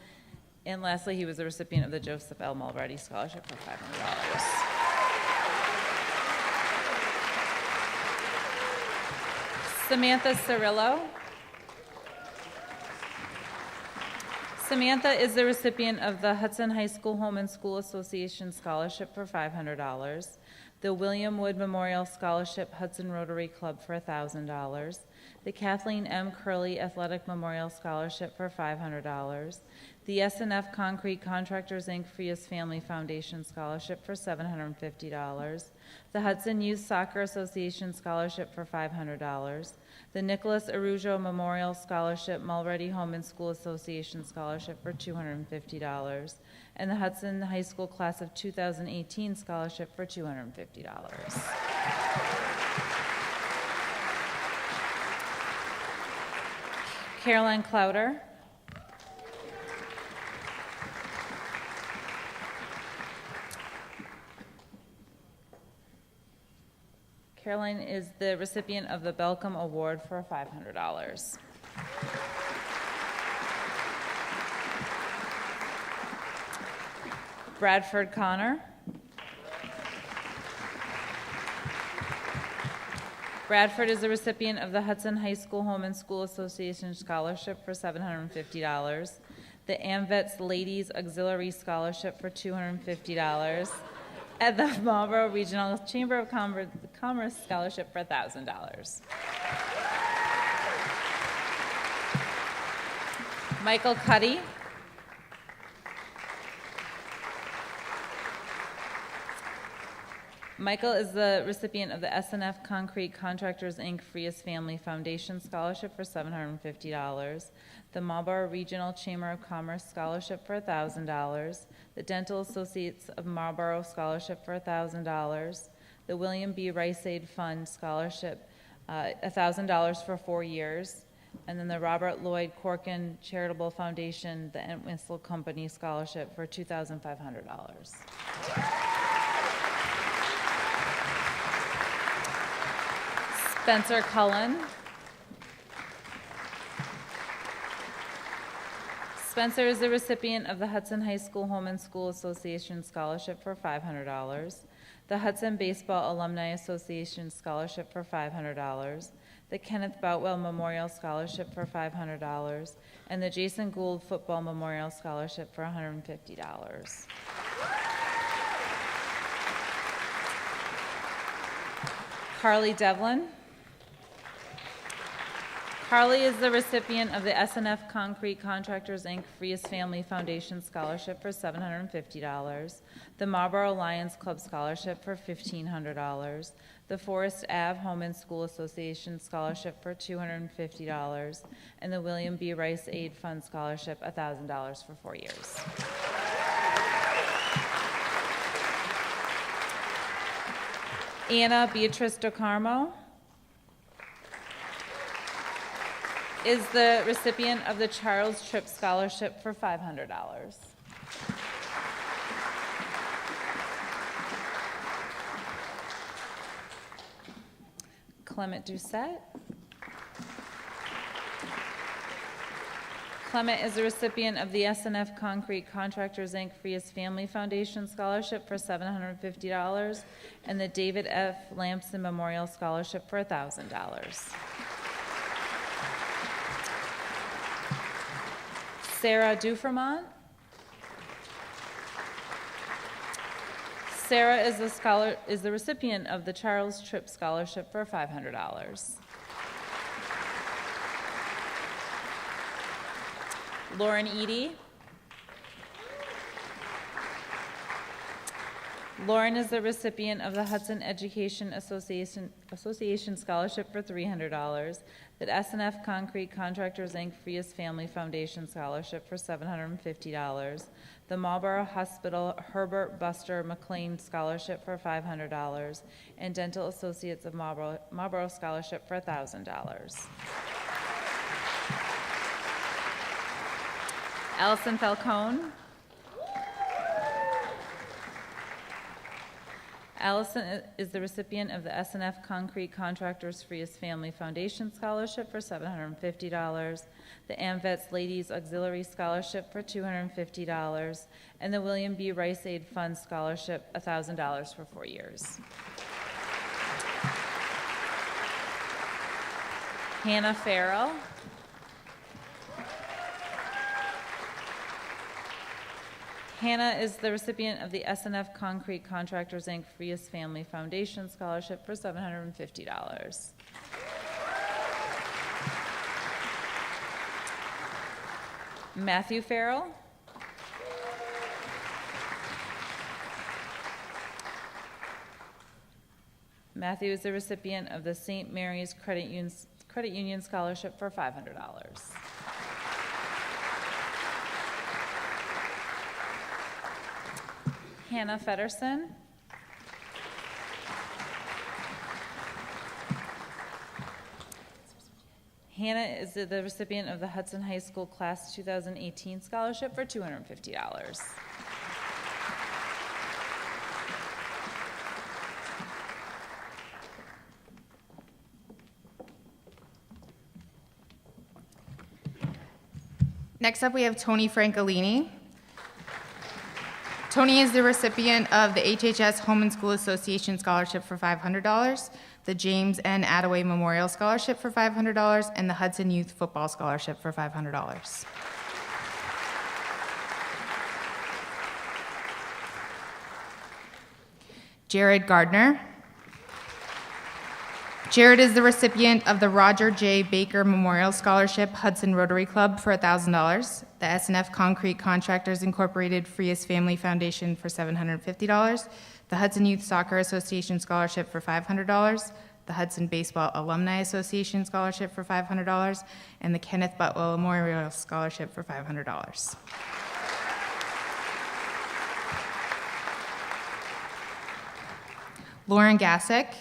and lastly, he was the recipient of the Joseph L. Mulready Scholarship for $500. Samantha Cirillo. Samantha is the recipient of the Hudson High School Home and School Association Scholarship for $500, the William Wood Memorial Scholarship Hudson Rotary Club for $1,000, the Kathleen M. Curley Athletic Memorial Scholarship for $500, the SNF Concrete Contractors, Inc. Frias Family Foundation Scholarship for $750, the Hudson Youth Soccer Association Scholarship for $500, the Nicholas Arujo Memorial Scholarship Mulready Home and School Association Scholarship for $250, and the Hudson High School Class of 2018 Scholarship for $250. Caroline Clowder. Caroline is the recipient of the Belcom Award for $500. Bradford Connor. Bradford is the recipient of the Hudson High School Home and School Association Scholarship for $750, the AMVETS Ladies Auxiliary Scholarship for $250, and the Marlboro Regional Chamber of Commerce Scholarship for $1,000. Michael Cuddy. Michael is the recipient of the SNF Concrete Contractors, Inc. Frias Family Foundation Scholarship for $750, the Marlboro Regional Chamber of Commerce Scholarship for $1,000, the Dental Associates of Marlboro Scholarship for $1,000, the William B. Rice Aid Fund Scholarship, $1,000 for 4 years, and then the Robert Lloyd Corkin Charitable Foundation, the Entwistle Company Scholarship for $2,500. Spencer Cullen. Spencer is the recipient of the Hudson High School Home and School Association Scholarship for $500, the Hudson Baseball Alumni Association Scholarship for $500, the Kenneth Boutwell Memorial Scholarship for $500, and the Jason Gould Football Memorial Scholarship for $150. Carly Devlin. Carly is the recipient of the SNF Concrete Contractors, Inc. Freest Family Foundation Scholarship for $750, the Marlboro Lions Club Scholarship for $1,500, the Forest Ave Home and School Association Scholarship for $250, and the William B. Rice Aid Fund Scholarship, $1,000 for 4 years. Anna Beatrice DeCarmo is the recipient of the Charles Tripp Scholarship for $500. Clement Doucette. Clement is the recipient of the SNF Concrete Contractors, Inc. Freest Family Foundation Scholarship for $750 and the David F. Lamson Memorial Scholarship for $1,000. Sarah Dufremont. Sarah is the recipient of the Charles Tripp Scholarship for $500. Lauren Eady. Lauren is the recipient of the Hudson Education Association Scholarship for $300, the SNF Concrete Contractors, Inc. Freest Family Foundation Scholarship for $750, the Marlboro Hospital Herbert Buster McLean Scholarship for $500, and Dental Associates of Marlboro Scholarship for $1,000. Allison Falcone. Allison is the recipient of the SNF Concrete Contractors Freest Family Foundation Scholarship for $750, the AMVETS Ladies Auxiliary Scholarship for $250, and the William B. Rice Aid Fund Scholarship, $1,000 for 4 years. Hannah Farrell. Hannah is the recipient of the SNF Concrete Contractors, Inc. Freest Family Foundation Scholarship for $750. Matthew Farrell. Matthew is the recipient of the St. Mary's Credit Union Scholarship for $500. Hannah Fedderson. Hannah is the recipient of the Hudson High School Class 2018 Scholarship for $250. Next up, we have Tony Francolini. Tony is the recipient of the HHS Home and School Association Scholarship for $500, the James N. Attaway Memorial Scholarship for $500, and the Hudson Youth Football Scholarship for $500. Jared Gardner. Jared is the recipient of the Roger J. Baker Memorial Scholarship Hudson Rotary Club for $1,000, the SNF Concrete Contractors Incorporated Freest Family Foundation for $750, the Hudson Youth Soccer Association Scholarship for $500, the Hudson Baseball Alumni Association Scholarship for $500, and the Kenneth Butler Memorial Scholarship for $500. Lauren Gassick.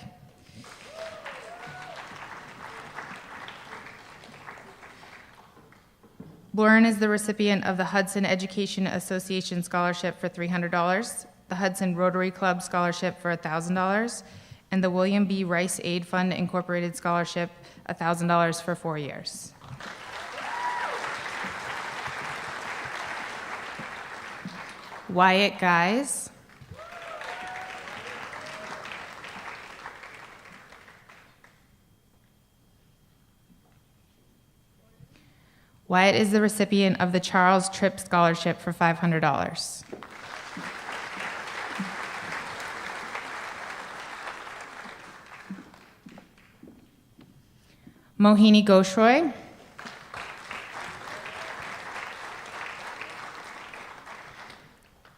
Lauren is the recipient of the Hudson Education Association Scholarship for $300, the Hudson Rotary Club Scholarship for $1,000, and the William B. Rice Aid Fund Incorporated Scholarship, $1,000 for 4 years. Wyatt Guys. Wyatt is the recipient of the Charles Tripp Scholarship for $500. Mohini Ghoshroy.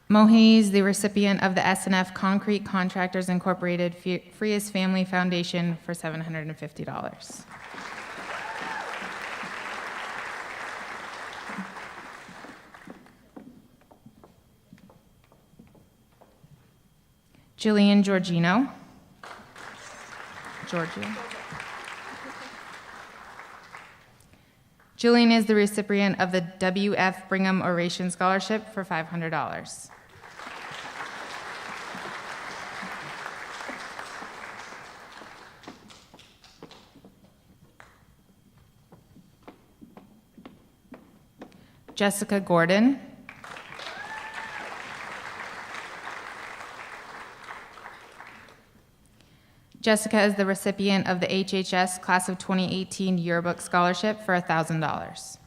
Mohini is the recipient of the SNF Concrete Contractors Incorporated Frias Family Foundation for $750. Jillian Giorgino. Jillian is the recipient of the W.F. Brigham Oration Scholarship for $500. Jessica Gordon. Jessica is the recipient of the HHS Class of 2018 Yearbook Scholarship for $1,000.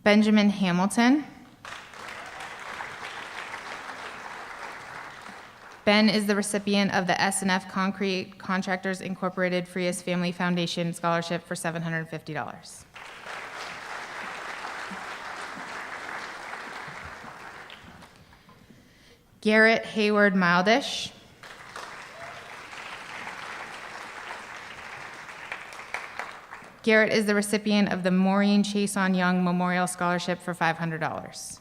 Benjamin Hamilton. Ben is the recipient of the SNF Concrete Contractors Incorporated Frias Family Foundation Scholarship for $750. Garrett Hayward Mildish. Garrett is the recipient of the Maureen Chason Young Memorial Scholarship for $500.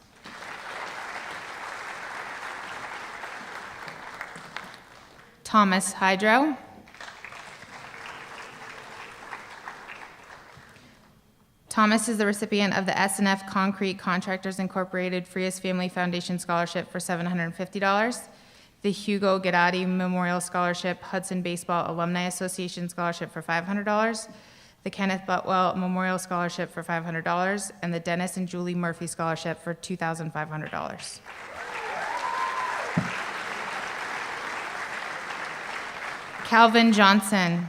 Thomas Hydro. Thomas is the recipient of the SNF Concrete Contractors Incorporated Frias Family Foundation Scholarship for $750, the Hugo Gadati Memorial Scholarship Hudson Baseball Alumni Association Scholarship for $500, the Kenneth Butwell Memorial Scholarship for $500, and the Dennis and Julie Murphy Scholarship for $2,500. Calvin Johnson.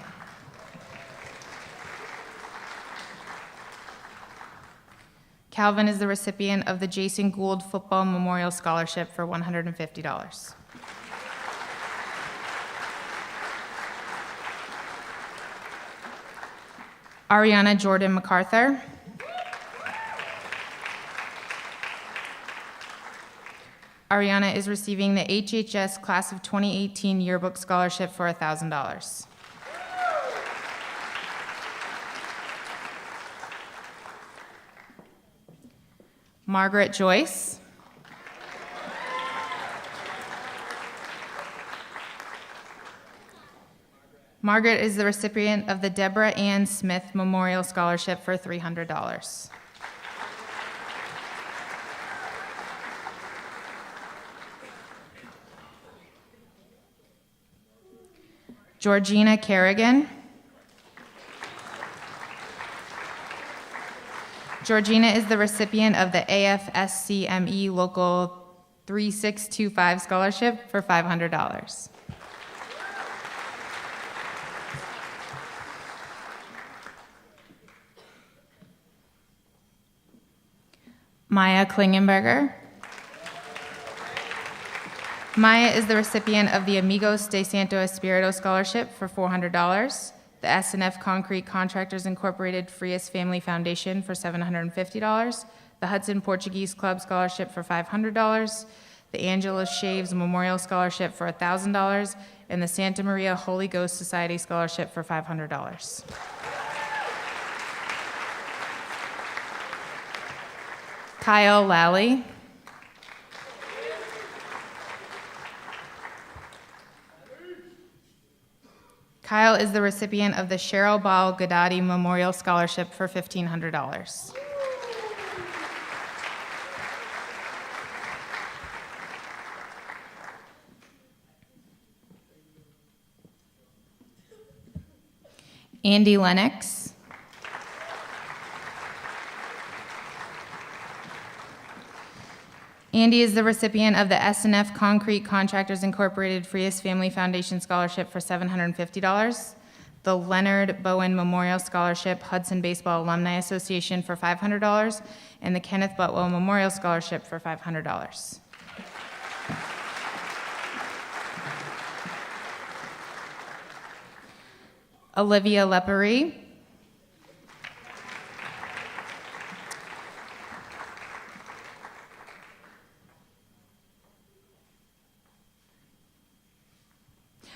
Calvin is the recipient of the Jason Gould Football Memorial Scholarship for $150. Ariana Jordan MacArthur. Ariana is receiving the HHS Class of 2018 Yearbook Scholarship for $1,000. Margaret Joyce. Margaret is the recipient of the Deborah Ann Smith Memorial Scholarship for $300. Georgina Kerrigan. Georgina is the recipient of the AFSCME Local 3625 Scholarship for $500. Maya Klingenberger. Maya is the recipient of the Amigos de Santo Espirito Scholarship for $400, the SNF Concrete Contractors Incorporated Frias Family Foundation for $750, the Hudson Portuguese Club Scholarship for $500, the Angela Shaves Memorial Scholarship for $1,000, and the Santa Maria Holy Ghost Society Scholarship for $500. Kyle Lally. Kyle is the recipient of the Cheryl Ball Gadati Memorial Scholarship for $1,500. Andy Lennox. Andy is the recipient of the SNF Concrete Contractors Incorporated Frias Family Foundation Scholarship for $750, the Leonard Bowen Memorial Scholarship Hudson Baseball Alumni Association for $500, and the Kenneth Butwell Memorial Scholarship for $500. Olivia Lepery.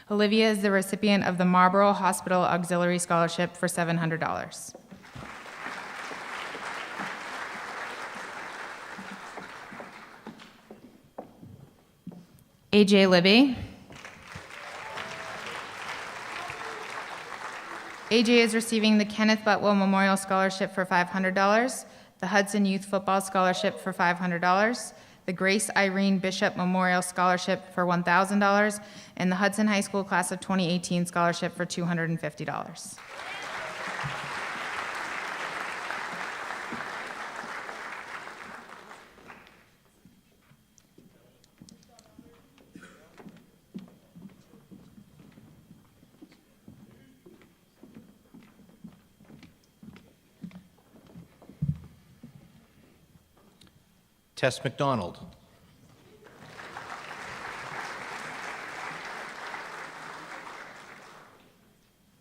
Olivia is the recipient of the Marlborough Hospital Auxiliary Scholarship for $700. AJ Libby. AJ is receiving the Kenneth Butwell Memorial Scholarship for $500, the Hudson Youth Football Scholarship for $500, the Grace Irene Bishop Memorial Scholarship for $1,000, and the Hudson High School Class of 2018 Scholarship for $250. Tess McDonald.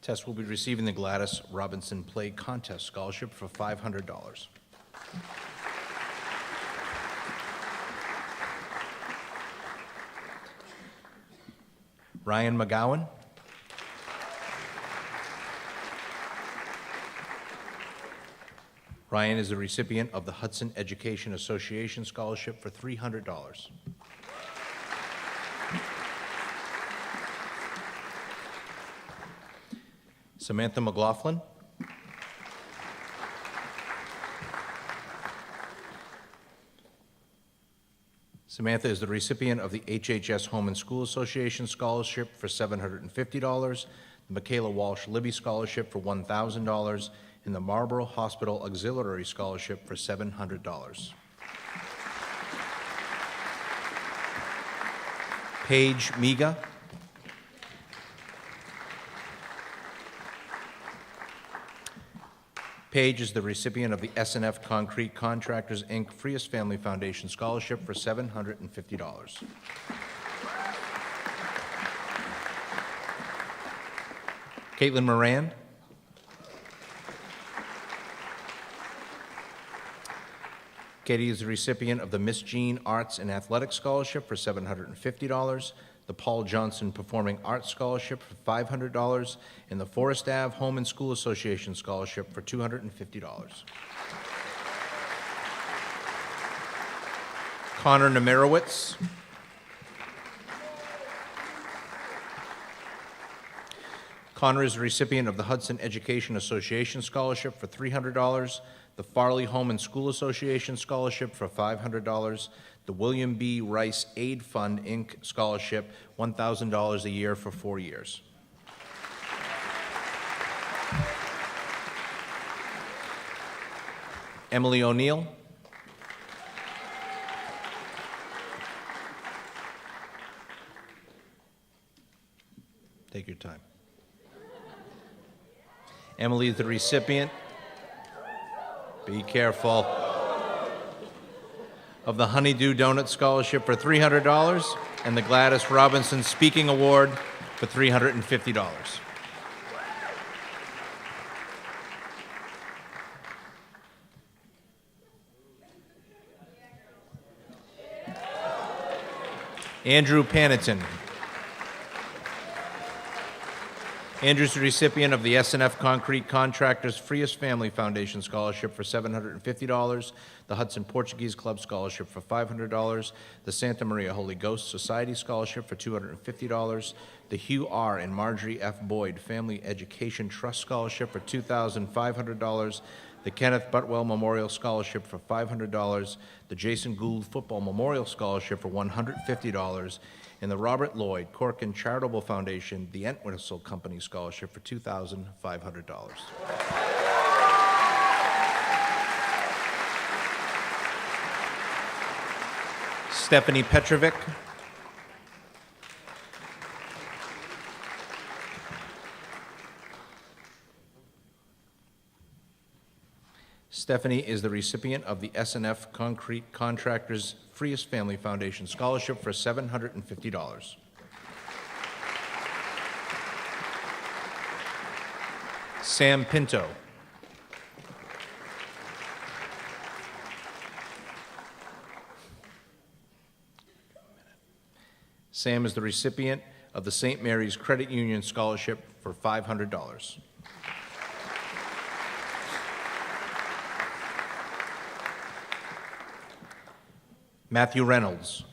Tess will be receiving the Gladys Robinson Play Contest Scholarship for $500. Ryan McGowan. Ryan is the recipient of the Hudson Education Association Scholarship for $300. Samantha McLaughlin. Samantha is the recipient of the HHS Home and School Association Scholarship for $750, the Michaela Walsh Libby Scholarship for $1,000, and the Marlborough Hospital Auxiliary Scholarship for $700. Paige Miga. Paige is the recipient of the SNF Concrete Contractors, Inc. Frias Family Foundation Scholarship for $750. Caitlin Moran. Katie is the recipient of the Miss Jean Arts and Athletics Scholarship for $750, the Paul Johnson Performing Arts Scholarship for $500, and the Forest Ave Home and School Association Scholarship for $250. Connor Nemirowitz. Connor is the recipient of the Hudson Education Association Scholarship for $300, the Farley Home and School Association Scholarship for $500, the William B. Rice Aid Fund, Inc. Scholarship, $1,000 a year for 4 years. Emily O'Neill. Take your time. Emily is the recipient, be careful, of the Honeydew Donut Scholarship for $300 and the Gladys Robinson Speaking Award for $350. Andrew Panitin. Andrew's the recipient of the SNF Concrete Contractors Frias Family Foundation Scholarship for $750, the Hudson Portuguese Club Scholarship for $500, the Santa Maria Holy Ghost Society Scholarship for $250, the Hugh R. and Marjorie F. Boyd Family Education Trust Scholarship for $2,500, the Kenneth Butwell Memorial Scholarship for $500, the Jason Gould Football Memorial Scholarship for $150, and the Robert Lloyd Corkin Charitable Foundation, the Entwistle Company Scholarship for $2,500. Stephanie Petrovic. Stephanie is the recipient of the SNF Concrete Contractors Frias Family Foundation Scholarship for $750. Sam Pinto. Sam is the recipient of the St. Mary's Credit Union Scholarship for $500. Matthew Reynolds.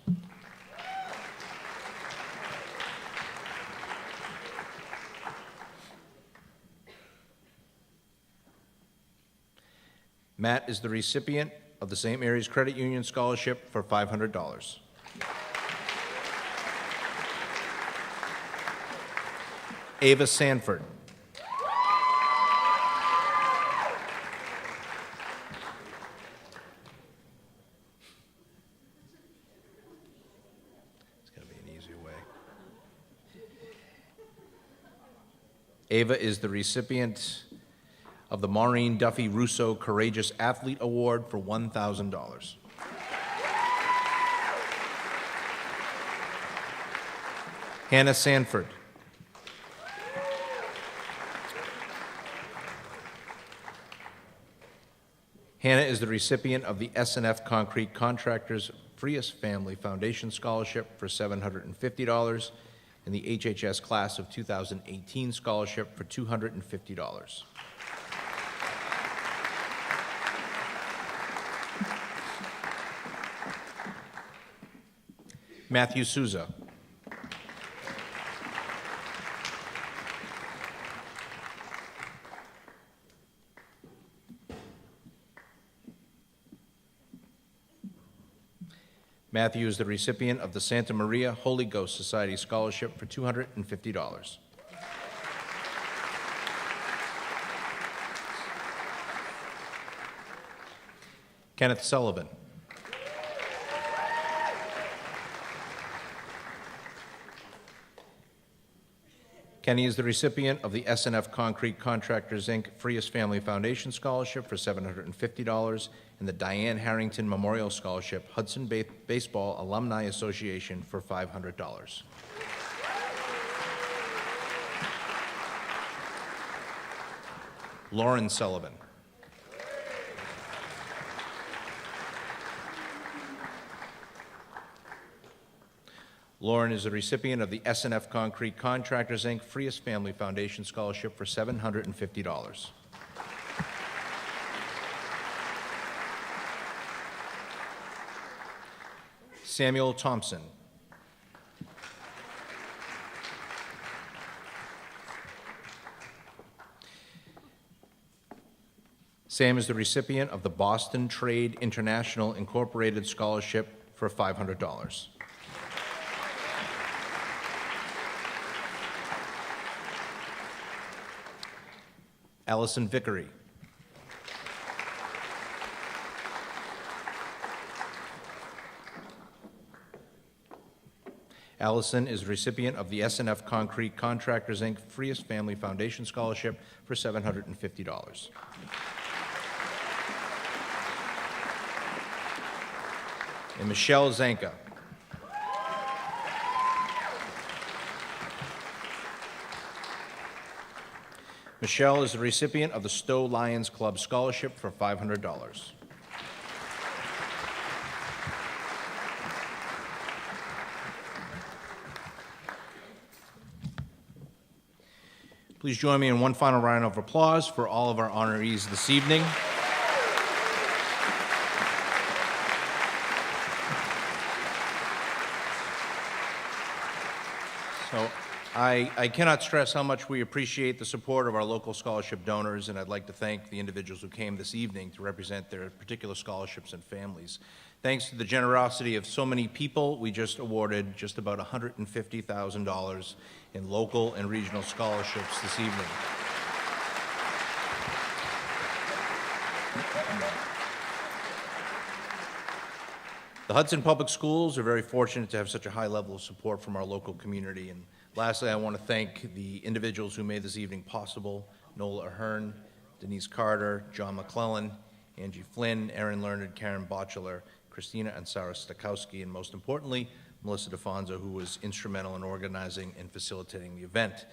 Matt is the recipient of the St. Mary's Credit Union Scholarship for $500. Ava Sanford. It's got to be an easier way. Ava is the recipient of the Maureen Duffy Russo Courageous Athlete Award for $1,000. Hannah Sanford. Hannah is the recipient of the S&F Concrete Contractors Frias Family Foundation Scholarship for $750 and the HHS Class of 2018 Scholarship for $250. Matthew Souza. Matthew is the recipient of the Santa Maria Holy Ghost Society Scholarship for $250. Kenneth Sullivan. Kenny is the recipient of the S&F Concrete Contractors, Inc. Frias Family Foundation Scholarship for $750 and the Diane Harrington Memorial Scholarship, Hudson Baseball Alumni Association for $500. Lauren Sullivan. Lauren is a recipient of the S&F Concrete Contractors, Inc. Frias Family Foundation Scholarship for $750. Samuel Thompson. Sam is the recipient of the Boston Trade International Incorporated Scholarship for $500. Allison Vickery. Allison is recipient of the S&F Concrete Contractors, Inc. Frias Family Foundation Scholarship for $750. And Michelle Zanka. Michelle is the recipient of the Stowe Lions Club Scholarship for $500. Please join me in one final round of applause for all of our honorees this evening. So I cannot stress how much we appreciate the support of our local scholarship donors, and I'd like to thank the individuals who came this evening to represent their particular scholarships and families. Thanks to the generosity of so many people, we just awarded just about $150,000 in local and regional scholarships this evening. The Hudson Public Schools are very fortunate to have such a high level of support from our local community. And lastly, I want to thank the individuals who made this evening possible: Nola Ahern, Denise Carter, John McClellan, Angie Flynn, Erin Learned, Karen Botcheler, Christina and Sarah Stakowski, and most importantly, Melissa DeFonso, who was instrumental in organizing and facilitating the event.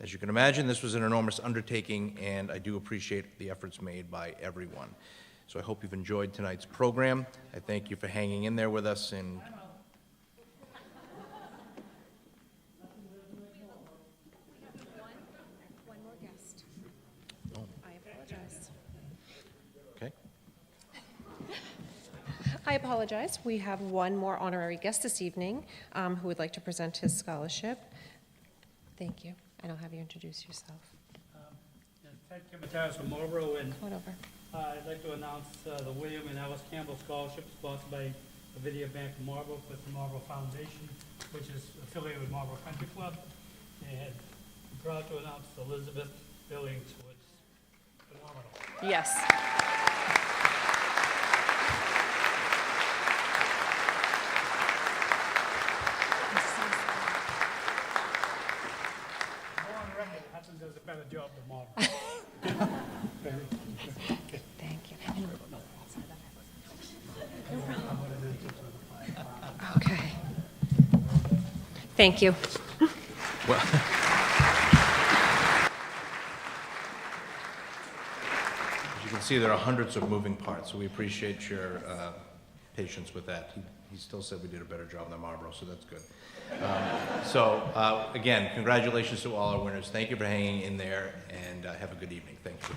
As you can imagine, this was an enormous undertaking, and I do appreciate the efforts made by everyone. So I hope you've enjoyed tonight's program. I thank you for hanging in there with us, and I apologize. We have one more honorary guest this evening who would like to present his scholarship. Thank you. And I'll have you introduce yourself. Ted Kimataris from Marlboro, and Come on over. I'd like to announce the William and Alice Campbell Scholarship sponsored by the Video Bank of Marlboro with the Marlboro Foundation, which is affiliated with Marlboro Country Club. And I'm proud to announce Elizabeth Billings, who is phenomenal. Yes. Hudson does a better job than Marlboro. Thank you. Okay. Thank you. well, as you can see, there are hundreds of moving parts, so we appreciate your patience with that. He still said we did a better job than Marlboro, so that's good. Again, congratulations to all our winners. Thank you for hanging in there, and have a good evening. Thank you.